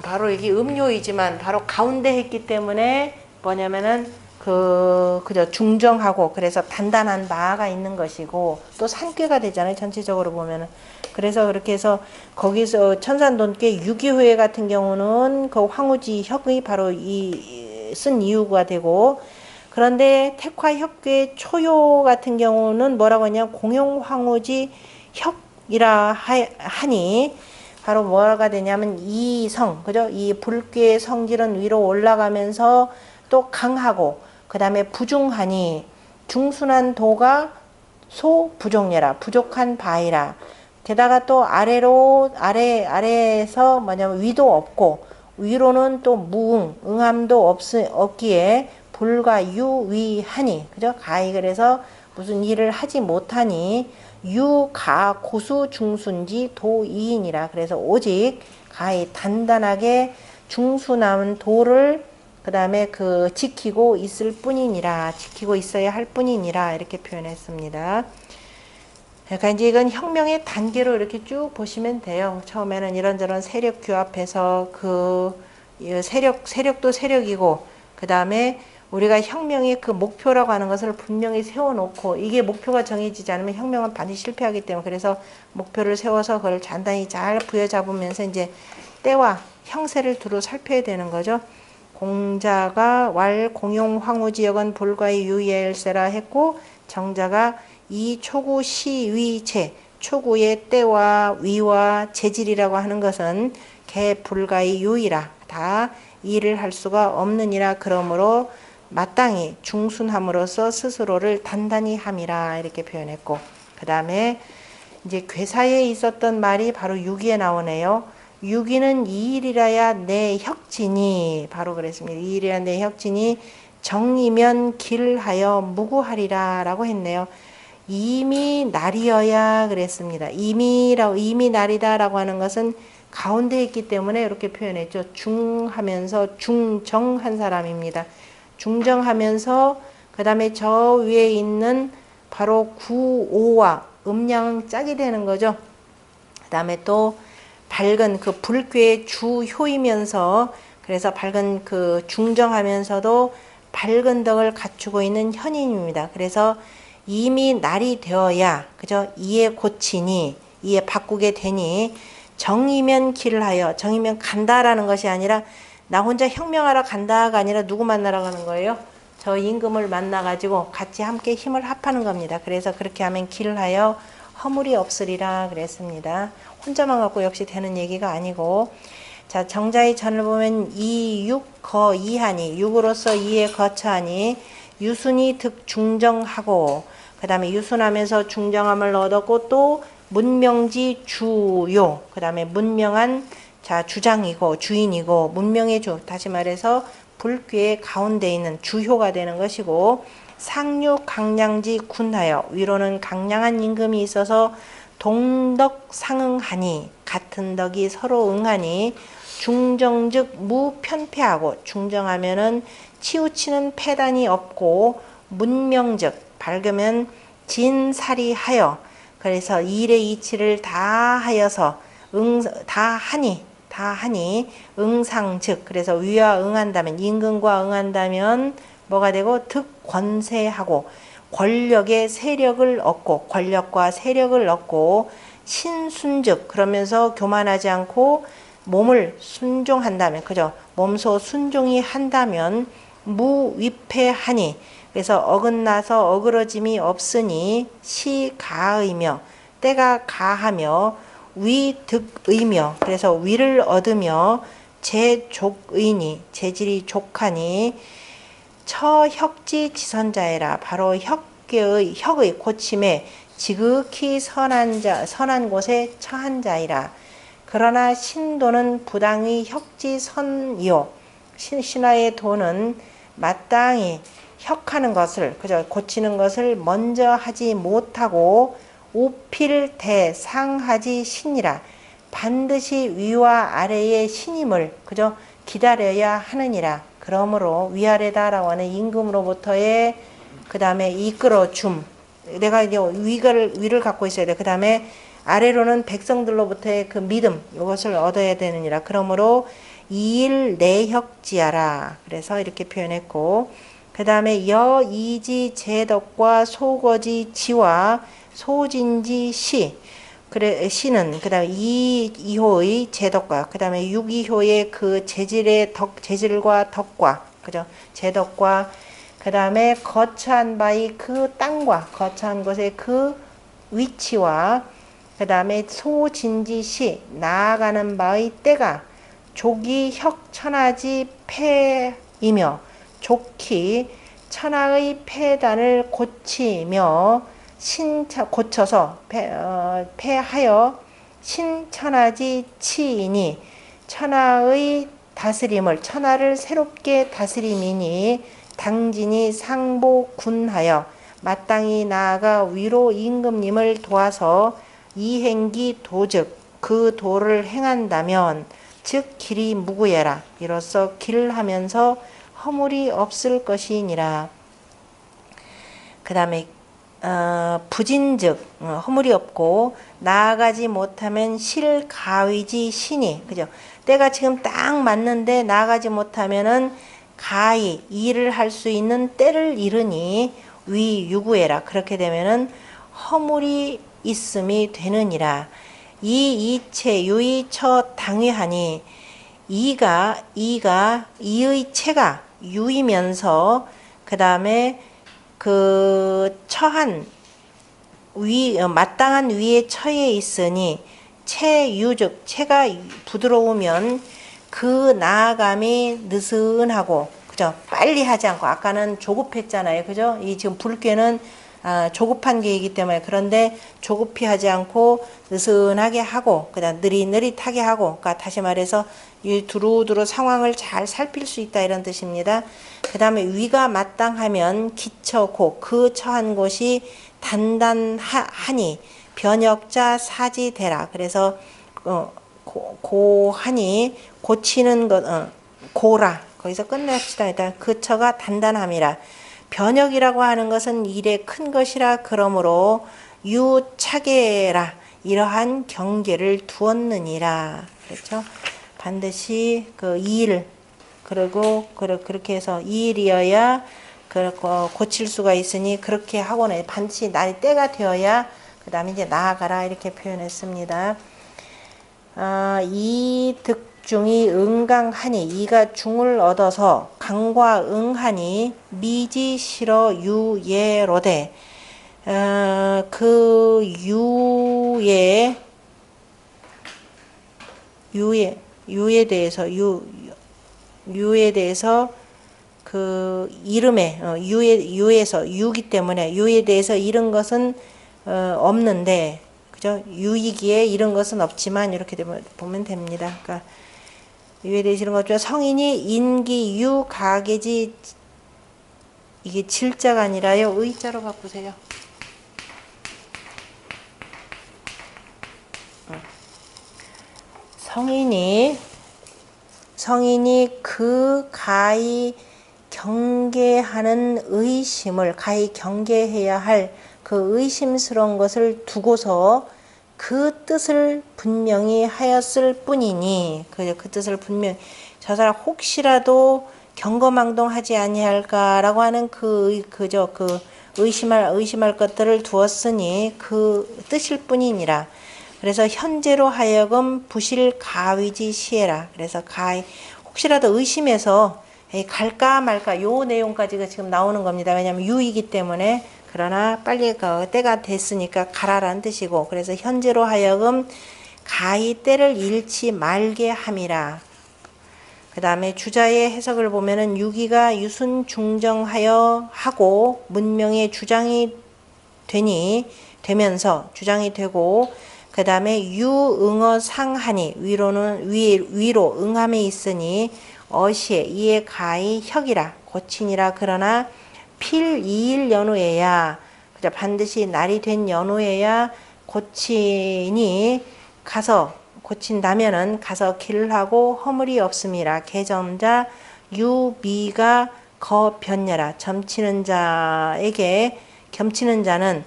Speaker 1: 바로 이게 음효이지만 바로 가운데 했기 때문에 뭐냐면은 그저 중정하고 그래서 단단한 바가 있는 것이고 또 산꾀가 되잖아요. 전체적으로 보면은. 그래서 그렇게 해서 거기서 천산돈께 유기회 같은 경우는 그 황우지 혁의 바로 쓴 이유가 되고, 그런데 택화혁괴 초요 같은 경우는 뭐라고 하냐 공용 황우지 혁이라 하니 바로 뭐가 되냐면 이성 그죠? 이 불괴의 성질은 위로 올라가면서 또 강하고 그 다음에 부중하니 중순한 도가 소부족례라 부족한 바이라. 게다가 또 아래에서 뭐냐면 위도 없고 위로는 또 응함도 없기에 불가유위하니 그죠? 가히 그래서 무슨 일을 하지 못하니 유가 고수 중순지 도이인이라. 그래서 오직 가히 단단하게 중순한 도를 그 다음에 지키고 있어야 할 뿐이니라 이렇게 표현했습니다. 그러니까 이제 이건 혁명의 단계로 이렇게 쭉 보시면 돼요. 처음에는 이런저런 세력 규합해서 세력도 세력이고 그 다음에 우리가 혁명의 그 목표라고 하는 것을 분명히 세워놓고 이게 목표가 정해지지 않으면 혁명은 반드시 실패하기 때문에 그래서 목표를 세워서 그걸 단단히 잘 부여잡으면서 이제 때와 형세를 두루 살펴야 되는 거죠. 공자가 왈 공용 황우지역은 불가의 유예일세라 했고 정자가 이 초구 시위체 초구의 때와 위와 재질이라고 하는 것은 개 불가의 유이라 다 일을 할 수가 없느니라. 그러므로 마땅히 중순함으로써 스스로를 단단히 함이라 이렇게 표현했고, 그 다음에 이제 괴사에 있었던 말이 바로 유기에 나오네요. 유기는 이일이라야 내 혁진이 바로 그랬습니다. 이일이라 내 혁진이 정이면 길하여 무구하리라 라고 했네요. 이미 날이어야 그랬습니다. 이미 날이다 라고 하는 것은 가운데 있기 때문에 이렇게 표현했죠. 중하면서 중정한 사람입니다. 중정하면서 그 다음에 저 위에 있는 바로 구오와 음양 짝이 되는 거죠. 그 다음에 또 밝은 그 불교의 주효이면서 그래서 밝은 그 중정하면서도 밝은 덕을 갖추고 있는 현인입니다. 그래서 이미 날이 되어야 그죠? 이에 고치니 이에 바꾸게 되니 정이면 길을 하여 정이면 간다라는 것이 아니라 나 혼자 혁명하러 간다가 아니라 누구 만나러 가는 거예요? 저 임금을 만나가지고 같이 함께 힘을 합하는 겁니다. 그래서 그렇게 하면 길을 하여 허물이 없으리라 그랬습니다. 혼자만 갖고 역시 되는 얘기가 아니고 자 정자의 전을 보면 이육거 이하니 육으로서 이에 거처하니 유순이 득 중정하고 그 다음에 유순하면서 중정함을 얻었고 또 문명지 주요 그 다음에 문명한 자 주장이고 주인이고 문명의 주 다시 말해서 불교의 가운데 있는 주효가 되는 것이고 상류 강량지 군하여 위로는 강량한 임금이 있어서 동덕 상응하니 같은 덕이 서로 응하니 중정즉 무편패하고 중정하면은 치우치는 패단이 없고 문명즉 밝으면 진사리하여 그래서 일의 이치를 다 하여서 다 하니 응상즉 그래서 위와 응한다면 임금과 응한다면 뭐가 되고 득권세하고 권력의 세력을 얻고 권력과 세력을 얻고 신순즉 그러면서 교만하지 않고 몸을 순종한다면 그죠? 몸소 순종이 한다면 무위패하니 그래서 어긋나서 어그러짐이 없으니 시가의며 때가 가하며 위득의며 그래서 위를 얻으며 제족의니 재질이 족하니 처혁지 지선자애라 바로 혁의 고침에 지극히 선한 곳에 처한 자이라. 그러나 신도는 부당히 혁지선이요 신하의 도는 마땅히 혁하는 것을 그저 고치는 것을 먼저 하지 못하고 우필대상하지 신이라. 반드시 위와 아래의 신임을 그저 기다려야 하느니라. 그러므로 위아래다라고 하는 임금으로부터의 그 다음에 이끌어줌 내가 이제 위를 갖고 있어야 돼. 그 다음에 아래로는 백성들로부터의 그 믿음 이것을 얻어야 되느니라. 그러므로 이일내혁지하라. 그래서 이렇게 표현했고 그 다음에 여이지 제덕과 소거지 지와 소진지 시 그래 시는 그 다음에 이호의 제덕과 그 다음에 육이호의 그 재질과 덕과 그죠 제덕과 그 다음에 거처한 바의 그 땅과 거처한 곳의 그 위치와 그 다음에 소진지시 나아가는 바의 때가 족이 혁천하지 패이며 족히 천하의 패단을 고치며 고쳐서 패하여 신천하지 치이니 천하의 다스림을 천하를 새롭게 다스림이니 당진이 상보군하여 마땅히 나아가 위로 임금님을 도와서 이행기 도즉 그 도를 행한다면 즉 길이 무구해라. 이로써 길하면서 허물이 없을 것이니라. 그 다음에 부진즉 허물이 없고 나아가지 못하면 실가위지 신이 그죠? 때가 지금 딱 맞는데 나아가지 못하면은 가히 일을 할 수 있는 때를 잃으니 위유구해라. 그렇게 되면은 허물이 있음이 되느니라. 이이체 유이처 당위하니 이의 체가 유이면서 그 다음에 그 처한 마땅한 위에 처해 있으니 체유즉 체가 부드러우면 그 나아감이 느슨하고 그죠 빨리 하지 않고 아까는 조급했잖아요 그죠 이 지금 불교는 조급한 계이기 때문에 그런데 조급히 하지 않고 느슨하게 하고 그다음 느릿느릿하게 하고 그러니까 다시 말해서 이 두루두루 상황을 잘 살필 수 있다 이런 뜻입니다. 그 다음에 위가 마땅하면 기처고 그 처한 곳이 단단하니 변역자 사지되라. 그래서 고하니 고치는 것 고라 거기서 끝냅시다. 일단 그 처가 단단함이라. 변역이라고 하는 것은 일의 큰 것이라 그러므로 유차계라 이러한 경계를 두었느니라. 그렇죠? 반드시 그 이일 그리고 그렇게 해서 이일이어야 고칠 수가 있으니 그렇게 하고는 반드시 날이 때가 되어야 그 다음에 이제 나아가라 이렇게 표현했습니다. 이 득중이 응강하니 이가 중을 얻어서 강과 응하니 미지 실어 유예로되 그 유에 대해서 그 이름에 유에서 유기 때문에 유에 대해서 이른 것은 없는데 그죠? 유이기에 이런 것은 없지만 이렇게 보면 됩니다. 그러니까 유에 대해서 이런 것죠. 성인이 인기 유 가계지 이게 질자가 아니라요 의자로 바꾸세요. 성인이 그 가히 경계하는 의심을 가히 경계해야 할 그 의심스러운 것을 두고서 그 뜻을 분명히 하였을 뿐이니 그 뜻을 분명히 저 사람 혹시라도 경거망동하지 아니할까라고 하는 그 의심할 것들을 두었으니 그 뜻일 뿐이니라. 그래서 현재로 하여금 부실 가위지 시해라. 그래서 혹시라도 의심해서 갈까 말까 요 내용까지가 지금 나오는 겁니다. 왜냐하면 유이기 때문에 그러나 빨리 때가 됐으니까 가라라는 뜻이고 그래서 현재로 하여금 가히 때를 잃지 말게 함이라. 그 다음에 주자의 해석을 보면은 유기가 유순 중정하여 하고 문명의 주장이 되면서 주장이 되고 그 다음에 유응어 상하니 위로 응함에 있으니 어시에 이에 가히 혁이라 고친이라. 그러나 필 2일 연후에야 그죠? 반드시 날이 된 연후에야 고친다면은 가서 길을 하고 허물이 없음이라. 개점자 유미가 거변녀라. 겸치는 자는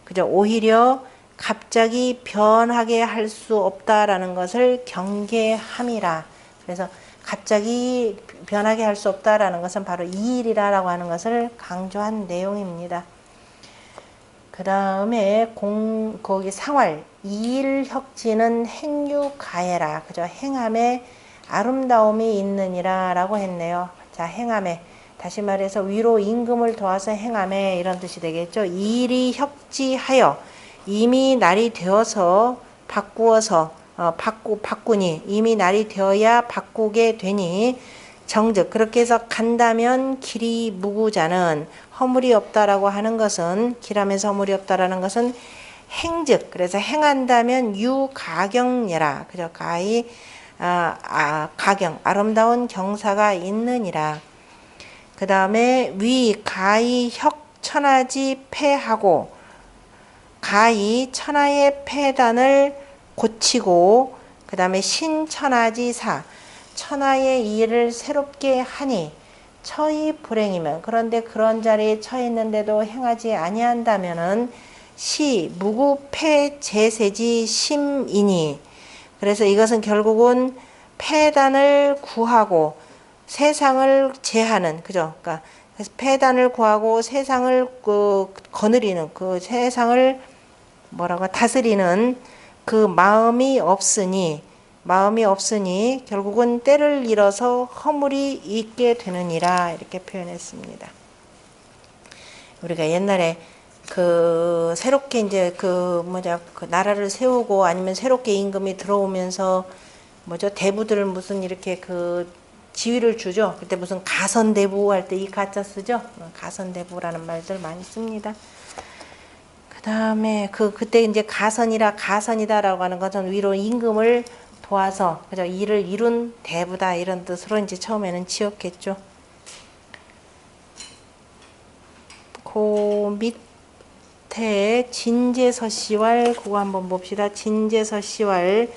Speaker 1: 그죠? 오히려 갑자기 변하게 할 수 없다라는 것을 경계함이라. 그래서 갑자기 변하게 할 수 없다라는 것은 바로 이 일이라고 하는 것을 강조한 내용입니다. 그 다음에 거기 상활 이일혁지는 행유가해라. 그죠? 행함에 아름다움이 있느니라 라고 했네요. 자, 행함에 다시 말해서 위로 임금을 도와서 행함에 이런 뜻이 되겠죠. 이일이 혁지하여 이미 날이 되어서 바꾸니 이미 날이 되어야 바꾸게 되니 정즉 그렇게 해서 간다면 길이 무구자는 허물이 없다라고 하는 것은 길함에서 허물이 없다라는 것은 행즉 그래서 행한다면 유가경예라. 그죠? 가히 가경 아름다운 경사가 있느니라. 그 다음에 위 가히 혁천하지 폐하고 가히 천하의 폐단을 고치고 그 다음에 신천하지사 천하의 일을 새롭게 하니 처이 불행이면 그런데 그런 자리에 처했는데도 행하지 아니한다면은 시 무구패 제세지 심이니 그래서 이것은 결국은 폐단을 구하고 세상을 제하는 그죠? 그러니까 폐단을 구하고 세상을 거느리는 그 세상을 다스리는 그 마음이 없으니 결국은 때를 잃어서 허물이 있게 되느니라 이렇게 표현했습니다. 우리가 옛날에 새롭게 이제 그 나라를 세우고 아니면 새롭게 임금이 들어오면서 대부들 무슨 이렇게 지위를 주죠. 그때 무슨 가선대부 할 때 이 가짜 쓰죠. 가선대부라는 말들 많이 씁니다. 그 다음에 그때 이제 가선이다라고 하는 것은 위로 임금을 도와서 그죠? 일을 이룬 대부다 이런 뜻으로 이제 처음에는 지었겠죠. 그 밑에 진제서시왈 그거 한번 봅시다. 진제서시왈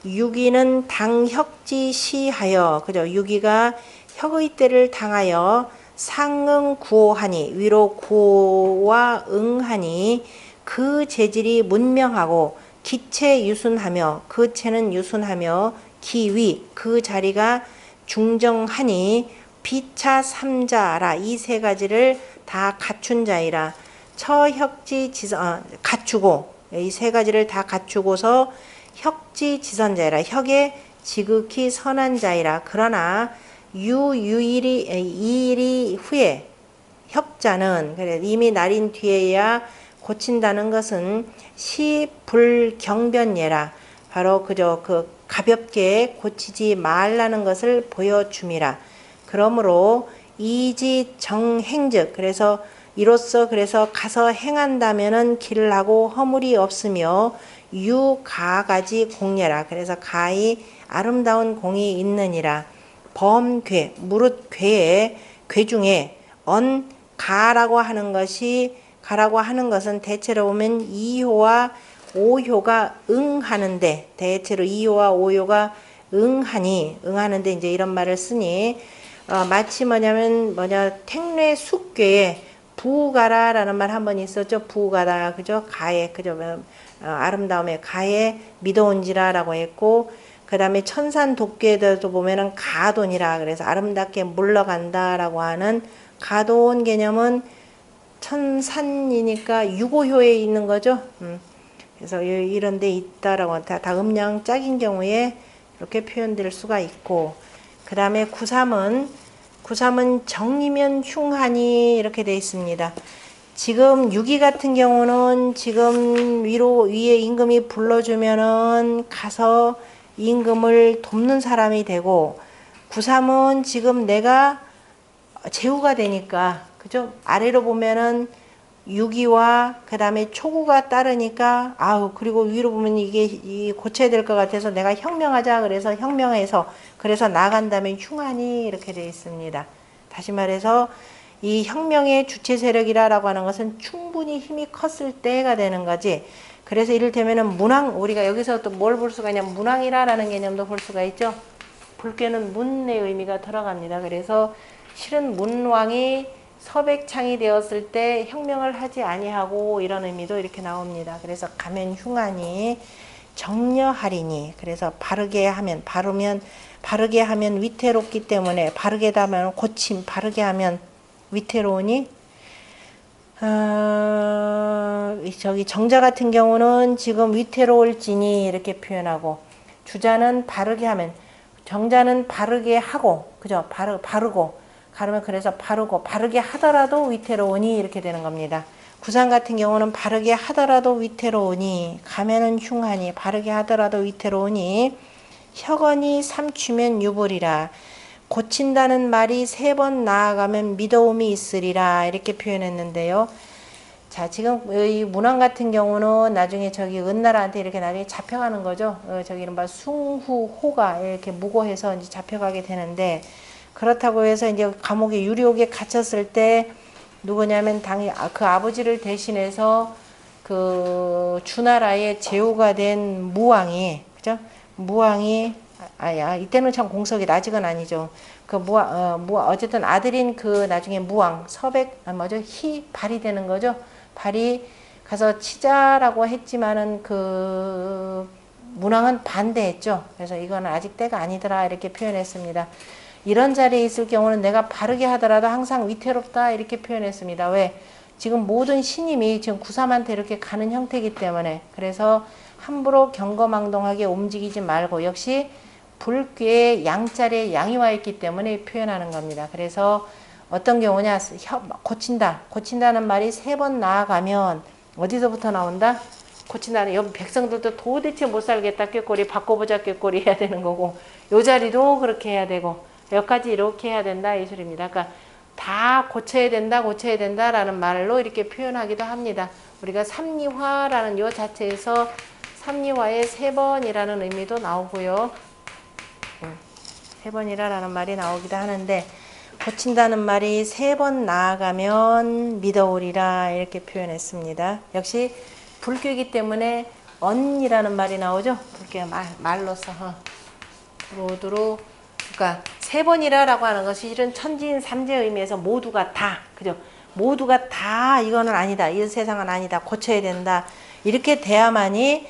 Speaker 1: 유기는 당혁지시하여 그죠? 유기가 혁의 때를 당하여 상응 구호하니 위로 구호와 응하니 그 재질이 문명하고 기체 유순하며 그 체는 유순하며 기위 그 자리가 중정하니 비차 삼자라 이 세 가지를 다 갖춘 자이라 처혁지 지선 갖추고 이 세 가지를 다 갖추고서 혁지 지선자이라 혁에 지극히 선한 자이라 그러나 유일이 이일이 후에 혁자는 그래 이미 날인 뒤에야 고친다는 것은 시불경변예라 바로 그저 그 가볍게 고치지 말라는 것을 보여줌이라. 그러므로 이지정행즉 그래서 이로써 그래서 가서 행한다면은 길하고 허물이 없으며 유가가지 공예라 그래서 가히 아름다운 공이 있느니라. 범괴 무릇 괴에 괴 중에 가라고 하는 것은 대체로 보면 2효와 5효가 응하는데 대체로 2효와 5효가 응하는데 이제 이런 말을 쓰니 마치 택례 숙괴에 부가라라는 말 한 번 있었죠. 부가라 그죠? 가에 그죠? 아름다움에 가에 미도온지라라고 했고 그 다음에 천산 독괴에도 보면은 가돈이라 그래서 아름답게 물러간다라고 하는 가돈 개념은 천산이니까 6호효에 있는 거죠. 그래서 이런 데 있다라고 다 음양 짝인 경우에 이렇게 표현될 수가 있고 그 다음에 구삼은 정이면 흉하니 이렇게 되어 있습니다. 지금 6이 같은 경우는 지금 위에 임금이 불러주면은 가서 임금을 돕는 사람이 되고 구삼은 지금 내가 제후가 되니까 그죠? 아래로 보면은 6이와 그 다음에 초구가 따르니까 그리고 위로 보면 이게 고쳐야 될 것 같아서 내가 혁명하자 그래서 혁명해서 그래서 나간다면 흉하니 이렇게 되어 있습니다. 다시 말해서 이 혁명의 주체 세력이라고 하는 것은 충분히 힘이 컸을 때가 되는 거지. 그래서 이를테면은 문왕 우리가 여기서 또 뭘 볼 수가 있냐면 문왕이라는 개념도 볼 수가 있죠. 불교는 문의 의미가 들어갑니다. 그래서 실은 문왕이 서백창이 되었을 때 혁명을 하지 아니하고 이런 의미도 이렇게 나옵니다. 그래서 가면 흉하니 정려하리니 그래서 바르게 하면 위태롭기 때문에 바르게 하면 고침 바르게 하면 위태로우니 저기 정자 같은 경우는 지금 위태로울지니 이렇게 표현하고 주자는 바르게 하면 정자는 바르게 하고 그죠 바르고 가르면 그래서 바르게 하더라도 위태로우니 이렇게 되는 겁니다. 구상 같은 경우는 바르게 하더라도 위태로우니 가면은 흉하니 바르게 하더라도 위태로우니 혁언이 삼추면 유불이라 고친다는 말이 3번 나아가면 미더움이 있으리라 이렇게 표현했는데요. 자 지금 이 문왕 같은 경우는 나중에 저기 은나라한테 이렇게 나중에 잡혀가는 거죠. 저기 이른바 숭후호가 이렇게 무고해서 이제 잡혀가게 되는데 그렇다고 해서 이제 감옥에 유리옥에 갇혔을 때 누구냐면 당연히 그 아버지를 대신해서 그 주나라의 제후가 된 무왕이 그죠? 무왕이 이때는 참 공석이 아직은 아니죠. 그 어쨌든 아들인 그 나중에 무왕 희 발이 되는 거죠. 발이 가서 치자라고 했지만은 그 문왕은 반대했죠. 그래서 이거는 아직 때가 아니더라 이렇게 표현했습니다. 이런 자리에 있을 경우는 내가 바르게 하더라도 항상 위태롭다 이렇게 표현했습니다. 왜? 지금 모든 신임이 지금 구삼한테 이렇게 가는 형태이기 때문에 그래서 함부로 경거망동하게 움직이지 말고 역시 불교의 양자리에 양이 와 있기 때문에 표현하는 겁니다. 그래서 어떤 경우냐 고친다는 말이 3번 나아가면 어디서부터 나온다? 고친다는 여기 백성들도 도대체 못 살겠다 꾀꼬리 바꿔보자 꾀꼬리 해야 되는 거고 요 자리도 그렇게 해야 되고 여기까지 이렇게 해야 된다 이 소리입니다. 그러니까 다 고쳐야 된다라는 말로 이렇게 표현하기도 합니다. 우리가 삼리화라는 요 자체에서 삼리화의 3번이라는 의미도 나오고요. 3번이라는 말이 나오기도 하는데 고친다는 말이 3번 나아가면 미더우리라 이렇게 표현했습니다. 역시 불교이기 때문에 언이라는 말이 나오죠. 불교 말로서 두루두루 그러니까 세 번이라라고 하는 것이 실은 천지인 삼재의 의미에서 모두가 다, 그죠? 모두가 다 이거는 아니다. 이 세상은 아니다. 고쳐야 된다. 이렇게 돼야만이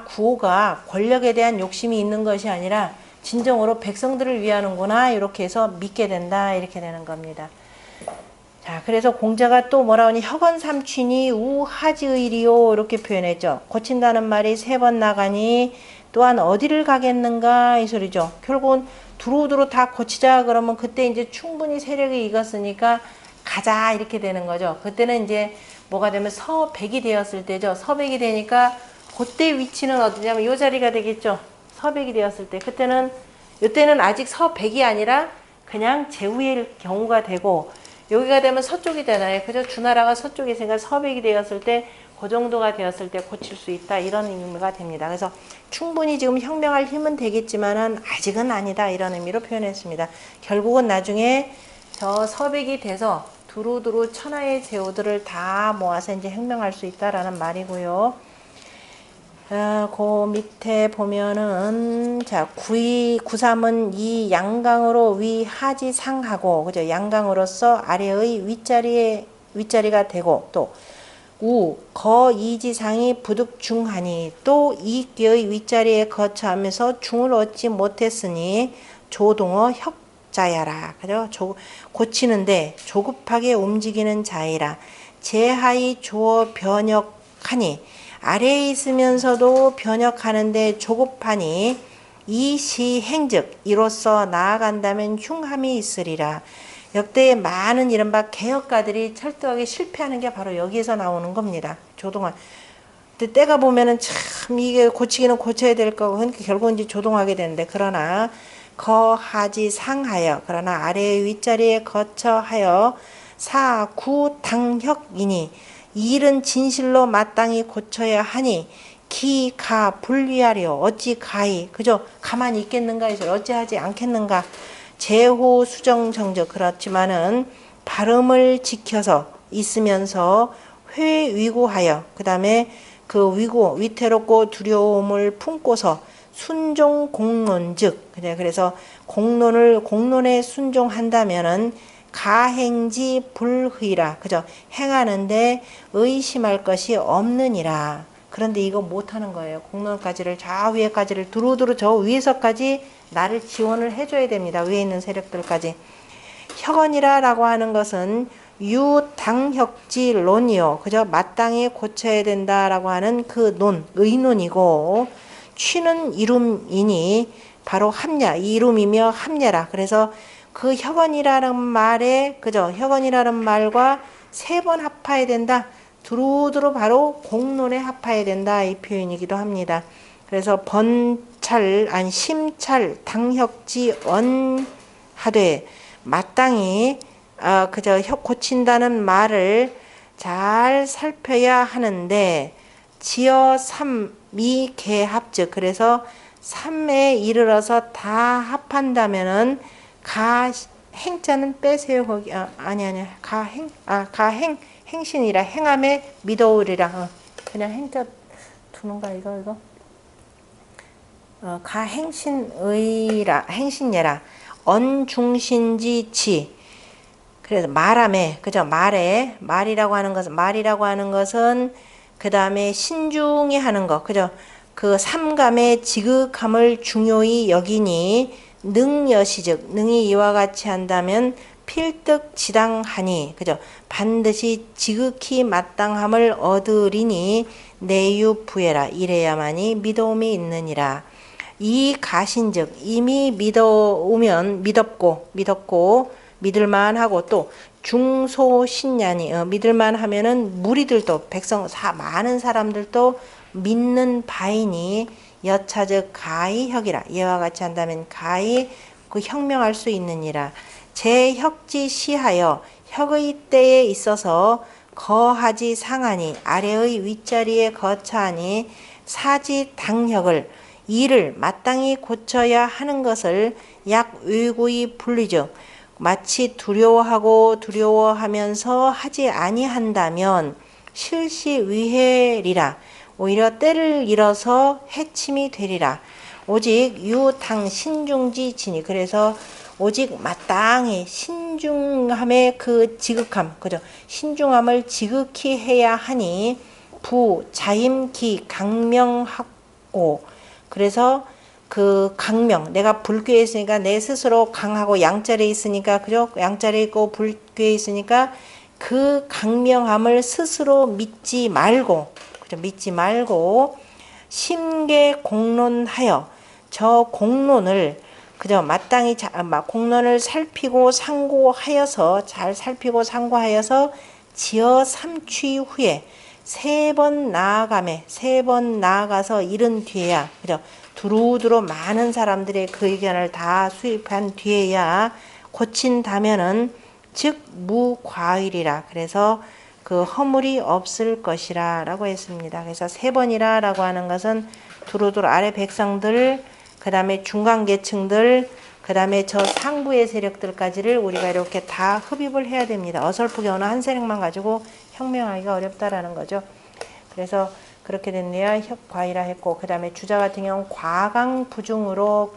Speaker 1: 구호가 권력에 대한 욕심이 있는 것이 아니라 진정으로 백성들을 위하는구나. 이렇게 해서 믿게 된다. 이렇게 되는 겁니다. 자, 그래서 공자가 또 뭐라 하니 혁언삼취니 우하지의리요 이렇게 표현했죠. 고친다는 말이 세 번 나가니 또한 어디를 가겠는가 이 소리죠. 결국은 두루두루 다 고치자 그러면 그때 이제 충분히 세력이 익었으니까 가자 이렇게 되는 거죠. 그때는 이제 뭐가 되면 서백이 되었을 때죠. 서백이 되니까 그때 위치는 어디냐면 이 자리가 되겠죠. 서백이 되었을 때 그때는 이때는 아직 서백이 아니라 그냥 제후의 경우가 되고 여기가 되면 서쪽이 되나요? 그죠? 주나라가 서쪽에 있으니까 서백이 되었을 때 그 정도가 되었을 때 고칠 수 있다 이런 의미가 됩니다. 그래서 충분히 지금 혁명할 힘은 되겠지만은 아직은 아니다 이런 의미로 표현했습니다. 결국은 나중에 저 서백이 돼서 두루두루 천하의 제후들을 다 모아서 이제 혁명할 수 있다라는 말이고요. 그 밑에 보면은 자 구삼은 이 양강으로 위 하지 상하고 그죠? 양강으로서 아래의 윗자리가 되고 또 거 이지상이 부득 중하니 또 이기의 윗자리에 거처하면서 중을 얻지 못했으니 조동어 혁자야라. 그죠? 고치는데 조급하게 움직이는 자이라. 제하이 조어 변역하니 아래에 있으면서도 변역하는데 조급하니 이시행즉 이로써 나아간다면 흉함이 있으리라. 역대의 많은 이른바 개혁가들이 철저하게 실패하는 게 바로 여기에서 나오는 겁니다. 조동아. 근데 때가 보면은 참 이게 고치기는 고쳐야 될 거고 그러니까 결국은 이제 조동하게 되는데 그러나 거하지 상하여 그러나 아래의 윗자리에 거처하여 사구당혁이니 일은 진실로 마땅히 고쳐야 하니 기가 불리하려 어찌 가히 그죠? 가만히 있겠는가 해서 어찌하지 않겠는가. 제호 수정 정적 그렇지만은 발음을 지켜서 있으면서 회위고하여 그 다음에 그 위태롭고 두려움을 품고서 순종 공론즉 그래서 공론에 순종한다면은 가행지 불의라 그죠? 행하는데 의심할 것이 없느니라. 그런데 이거 못하는 거예요. 공론까지를 저 위에까지를 두루두루 저 위에서까지 나를 지원을 해줘야 됩니다. 위에 있는 세력들까지. 혁언이라라고 하는 것은 유당혁지론이요. 그죠? 마땅히 고쳐야 된다라고 하는 그 의논이고 취는 이룸이니 바로 합냐, 이룸이며 합냐라. 그래서 그 혁언이라는 말에 그죠? 혁언이라는 말과 세 번 합해야 된다. 두루두루 바로 공론에 합해야 된다 이 표현이기도 합니다. 그래서 심찰 당혁지 언하되 마땅히 그저 고친다는 말을 잘 살펴야 하는데 지어 삼미 개합즉 그래서 삼에 이르러서 다 합한다면은 행자는 빼세요 거기 행신이라 행함에 믿어오리라. 그냥 행자 두는가 이거 행신예라 언중신지치 그래서 말함에 그죠? 말이라고 하는 것은 그 다음에 신중히 하는 거 그죠? 그 삼감의 지극함을 중요히 여기니 능여시즉 능이 이와 같이 한다면 필득지당하니 그죠? 반드시 지극히 마땅함을 얻으리니 내유부해라 이래야만이 믿어옴이 있느니라. 이 가신즉 이미 믿었고 믿을만하고 또 중소신냐니 믿을만 하면은 무리들도 많은 사람들도 믿는 바이니 여차즉 가히 혁이라 이와 같이 한다면 가히 그 혁명할 수 있느니라. 제혁지 시하여 혁의 때에 있어서 거하지 상하니 아래의 윗자리에 거처하니 사지 당혁을 이를 마땅히 고쳐야 하는 것을 약 외구의 분리적 마치 두려워하면서 하지 아니한다면 실시 위해리라 오히려 때를 잃어서 해침이 되리라. 오직 유당 신중지 진이. 그래서 오직 마땅히 신중함의 그 지극함, 그죠? 신중함을 지극히 해야 하니 부 자임기 강명하고. 그래서 그 강명, 내가 불교에 있으니까 내 스스로 강하고 양자리에 있으니까, 그죠? 양자리에 있고 불교에 있으니까 그 강명함을 스스로 믿지 말고, 그죠? 믿지 말고 심계 공론하여 저 공론을, 그죠? 마땅히 공론을 살피고 상고하여서, 잘 살피고 상고하여서 지어 삼취 후에 세 번 나아가매, 세 번 나아가서 이른 뒤에야, 그죠? 두루두루 많은 사람들의 그 의견을 다 수입한 뒤에야 고친다면은 즉 무과일이라. 그래서 그 허물이 없을 것이라 라고 했습니다. 그래서 세 번이라 라고 하는 것은 두루두루 아래 백성들, 그 다음에 중간계층들, 그 다음에 저 상부의 세력들까지를 우리가 이렇게 다 흡입을 해야 됩니다. 어설프게 어느 한 세력만 가지고 혁명하기가 어렵다라는 거죠. 그래서 그렇게 됐네요. 과이라 했고, 그 다음에 주자 같은 경우는 과강부중으로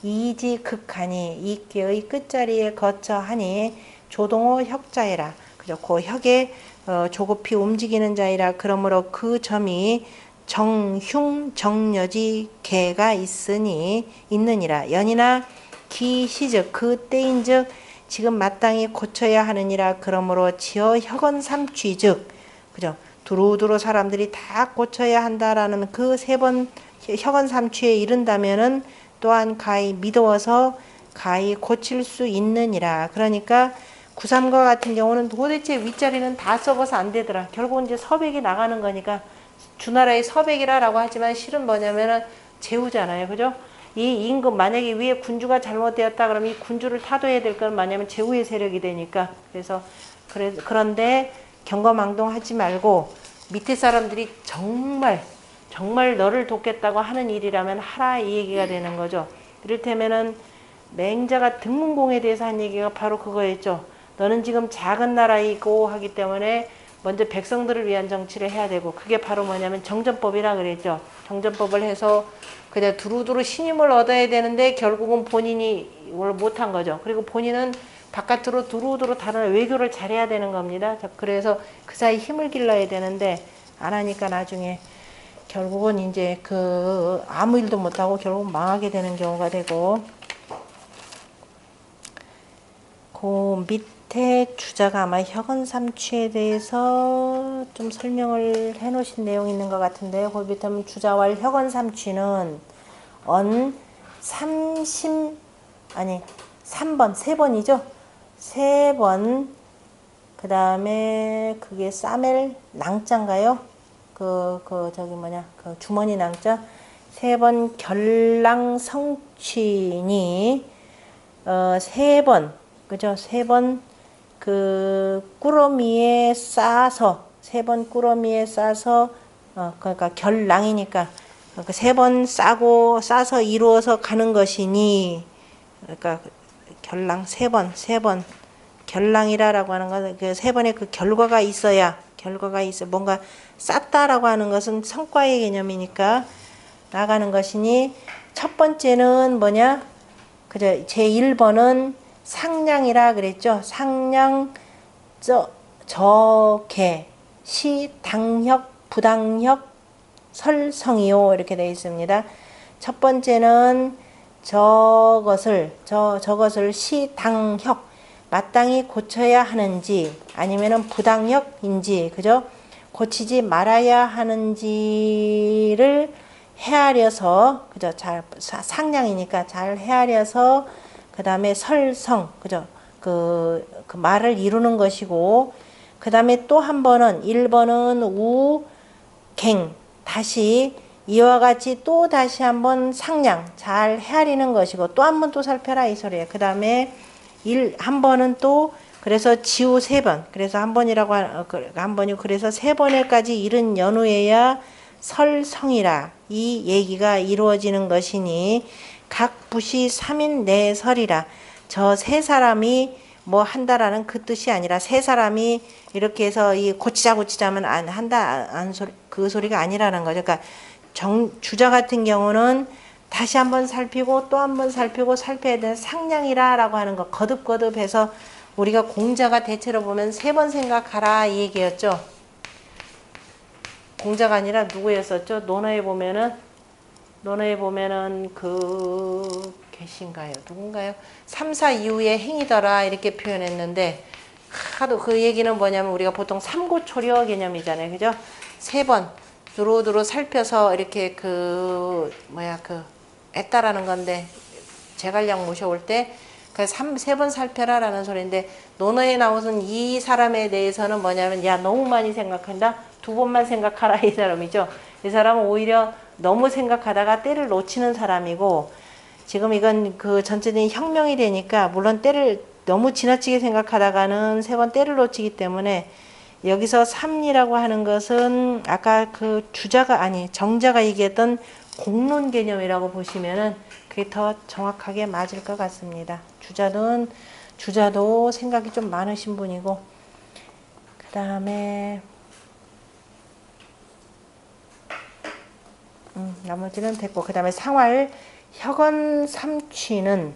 Speaker 1: 이지 극하니, 이끼의 끝자리에 거처하니 조동호 혁자이라. 그죠? 그 혁에 조급히 움직이는 자이라. 그러므로 그 점이 정흉 정여지 개가 있느니라. 연이나 기시즉 그 때인즉 지금 마땅히 고쳐야 하느니라. 그러므로 지어 혁언 삼취즉, 그죠? 두루두루 사람들이 다 고쳐야 한다라는 그 세 번 혁언 삼취에 이른다면은 또한 가히 믿어서 가히 고칠 수 있느니라. 그러니까 구삼과 같은 경우는 도대체 윗자리는 다 썩어서 안 되더라. 결국은 이제 서백이 나가는 거니까 주나라의 서백이라고 하지만 실은 뭐냐면은 제후잖아요. 그죠? 이 임금, 만약에 위에 군주가 잘못되었다 그러면 이 군주를 타도해야 될 건 뭐냐면 제후의 세력이 되니까. 그런데 경거망동하지 말고 밑에 사람들이 정말 너를 돕겠다고 하는 일이라면 하라, 이 얘기가 되는 거죠. 이를테면은 맹자가 등문공에 대해서 한 얘기가 바로 그거였죠. 너는 지금 작은 나라이고 하기 때문에 먼저 백성들을 위한 정치를 해야 되고, 그게 바로 뭐냐면 정전법이라 그랬죠. 정전법을 해서 그냥 두루두루 신임을 얻어야 되는데 결국은 본인이 못한 거죠. 그리고 본인은 바깥으로 두루두루 다른 외교를 잘해야 되는 겁니다. 그래서 그 사이 힘을 길러야 되는데 안 하니까 나중에 결국은 이제 그 아무 일도 못하고 결국 망하게 되는 경우가 되고, 그 밑에 주자가 아마 혁언 삼취에 대해서 좀 설명을 해 놓으신 내용이 있는 것 같은데요. 그 밑에 보면 주자왈 혁언 삼취는 3번, 세 번이죠. 세 번, 그 다음에 그게 싸멜 낭자인가요? 그 주머니 낭자. 세 번 결랑 성취니, 세 번, 그죠? 세 번 그 꾸러미에 싸서, 세 번 꾸러미에 싸서, 그러니까 결랑이니까 세 번 싸서 이루어서 가는 것이니, 그러니까 결랑 세 번 결랑이라고 하는 것은 그 세 번의 그 결과가 있어 뭔가 쌓다라고 하는 것은 성과의 개념이니까 나가는 것이니, 첫 번째는 뭐냐? 그죠? 제1번은 상량이라 그랬죠. 상량 저개 시 당혁 부당혁 설성이요, 이렇게 되어 있습니다. 첫 번째는 저것을 시당혁 마땅히 고쳐야 하는지 아니면은 부당혁인지, 그죠? 고치지 말아야 하는지를 헤아려서, 그죠? 잘 상량이니까 잘 헤아려서, 그 다음에 설성, 그죠? 그 말을 이루는 것이고, 그 다음에 또 한 번은 1번은 우갱, 다시 이와 같이 또 다시 한번 상량 잘 헤아리는 것이고, 또 한 번 또 살펴라, 이 소리예요. 그 다음에 한 번은 또 그래서 지우 세 번, 그래서 한 번이라고 한 번이고, 그래서 세 번에까지 이른 연후에야 설성이라 이 얘기가 이루어지는 것이니, 각 부시 3인 내설이라. 저 세 사람이 뭐 한다라는 그 뜻이 아니라, 세 사람이 이렇게 해서 이 고치자면 안 한다 그 소리가 아니라는 거죠. 그러니까 주자 같은 경우는 다시 한번 살피고 또 한번 살피고 살펴야 되는 상냥이라라고 하는 거 거듭거듭해서 우리가 공자가 대체로 보면 3번 생각하라 이 얘기였죠. 공자가 아니라 누구였었죠? 논어에 보면은 그 계신가요? 누군가요? 3, 4 이후에 행위더라 이렇게 표현했는데 하도 그 얘기는 뭐냐면 우리가 보통 삼고초려 개념이잖아요. 그죠? 3번 두루두루 살펴서 이렇게 애따라는 건데 제갈량 모셔올 때 그 3번 살펴라라는 소리인데 논어에 나오는 이 사람에 대해서는 뭐냐면 야 너무 많이 생각한다. 2번만 생각하라 이 사람이죠. 이 사람은 오히려 너무 생각하다가 때를 놓치는 사람이고 지금 이건 그 전체적인 혁명이 되니까 물론 때를 너무 지나치게 생각하다가는 3번 때를 놓치기 때문에 여기서 삼리라고 하는 것은 아까 그 정자가 얘기했던 공론 개념이라고 보시면은 그게 더 정확하게 맞을 것 같습니다. 주자도 생각이 좀 많으신 분이고 그 다음에 나머지는 됐고 그 다음에 상활 혁언 삼취는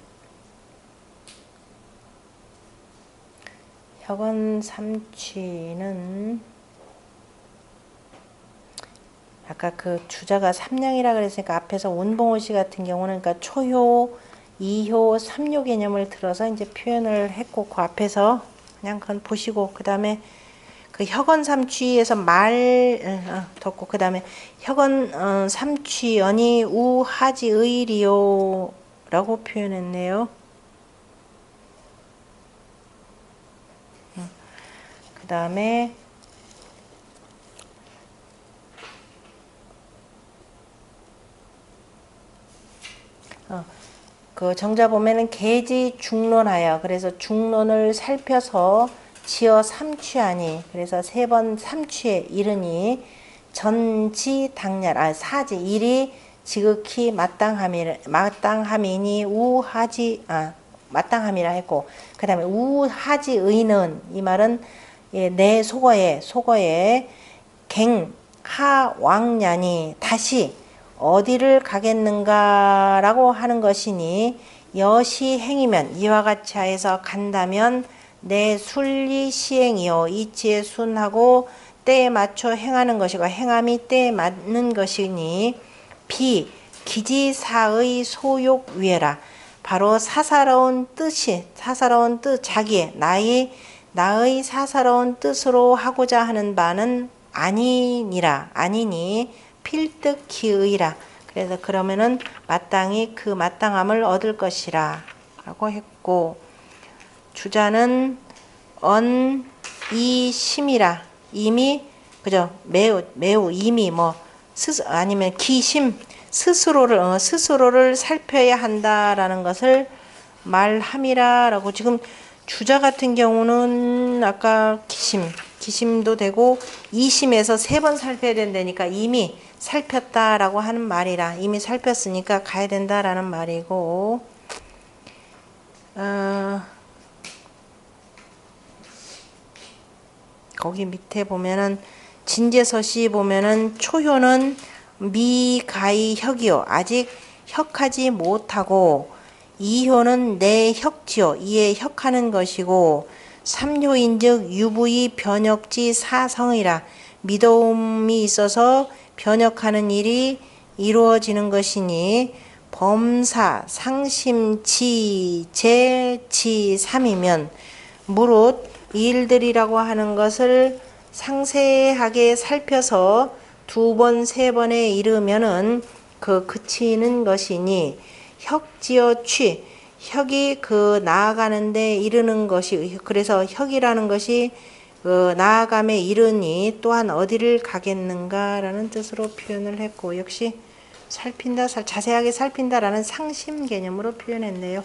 Speaker 1: 아까 그 주자가 삼량이라 그랬으니까 앞에서 운봉호시 같은 경우는 그러니까 초효, 2효, 3효 개념을 들어서 이제 표현을 했고 그 앞에서 그냥 그건 보시고 그 다음에 그 혁언 삼취에서 덮고 그 다음에 혁언 삼취연이 우하지의리요 라고 표현했네요. 그 다음에 그 정자 보면은 계지 중론하여 그래서 중론을 살펴서 지어 삼취하니 그래서 3번 삼취에 이르니 전지 당렬 사지 일이 지극히 마땅함이니 마땅함이라 했고 그 다음에 우하지의는 이 말은 내 속어에 갱하왕냐니 다시 어디를 가겠는가라고 하는 것이니 여시 행이면 이와 같이 하여서 간다면 내 순리 시행이요 이치에 순하고 때에 맞춰 행하는 것이고 행함이 때에 맞는 것이니 비 기지사의 소욕 위에라 바로 사사로운 뜻 자기의 나의 사사로운 뜻으로 하고자 하는 바는 아니니 필득히의라 그래서 그러면은 마땅히 그 마땅함을 얻을 것이라 라고 했고 주자는 이심이라 이미 그죠 매우 이미 아니면 기심 스스로를 살펴야 한다라는 것을 말함이라라고 지금 주자 같은 경우는 아까 기심도 되고 이심에서 3번 살펴야 된다니까 이미 살폈다라고 하는 말이라 이미 살폈으니까 가야 된다라는 말이고 거기 밑에 보면은 진제서시 보면은 초효는 미가이 혁이요 아직 혁하지 못하고 2효는 내 혁지요 이에 혁하는 것이고 3효인즉 유부의 변혁지 사성이라 미도움이 있어서 변혁하는 일이 이루어지는 것이니 범사 상심치 제치 3이면 무릇 일들이라고 하는 것을 상세하게 살펴서 2번, 3번에 이르면은 그 그치는 것이니 혁지어 취 혁이 그 나아가는데 이르는 것이 그래서 혁이라는 것이 그 나아감에 이르니 또한 어디를 가겠는가라는 뜻으로 표현을 했고 역시 자세하게 살핀다라는 상심 개념으로 표현했네요.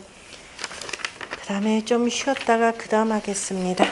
Speaker 1: 그 다음에 좀 쉬었다가 그 다음 하겠습니다.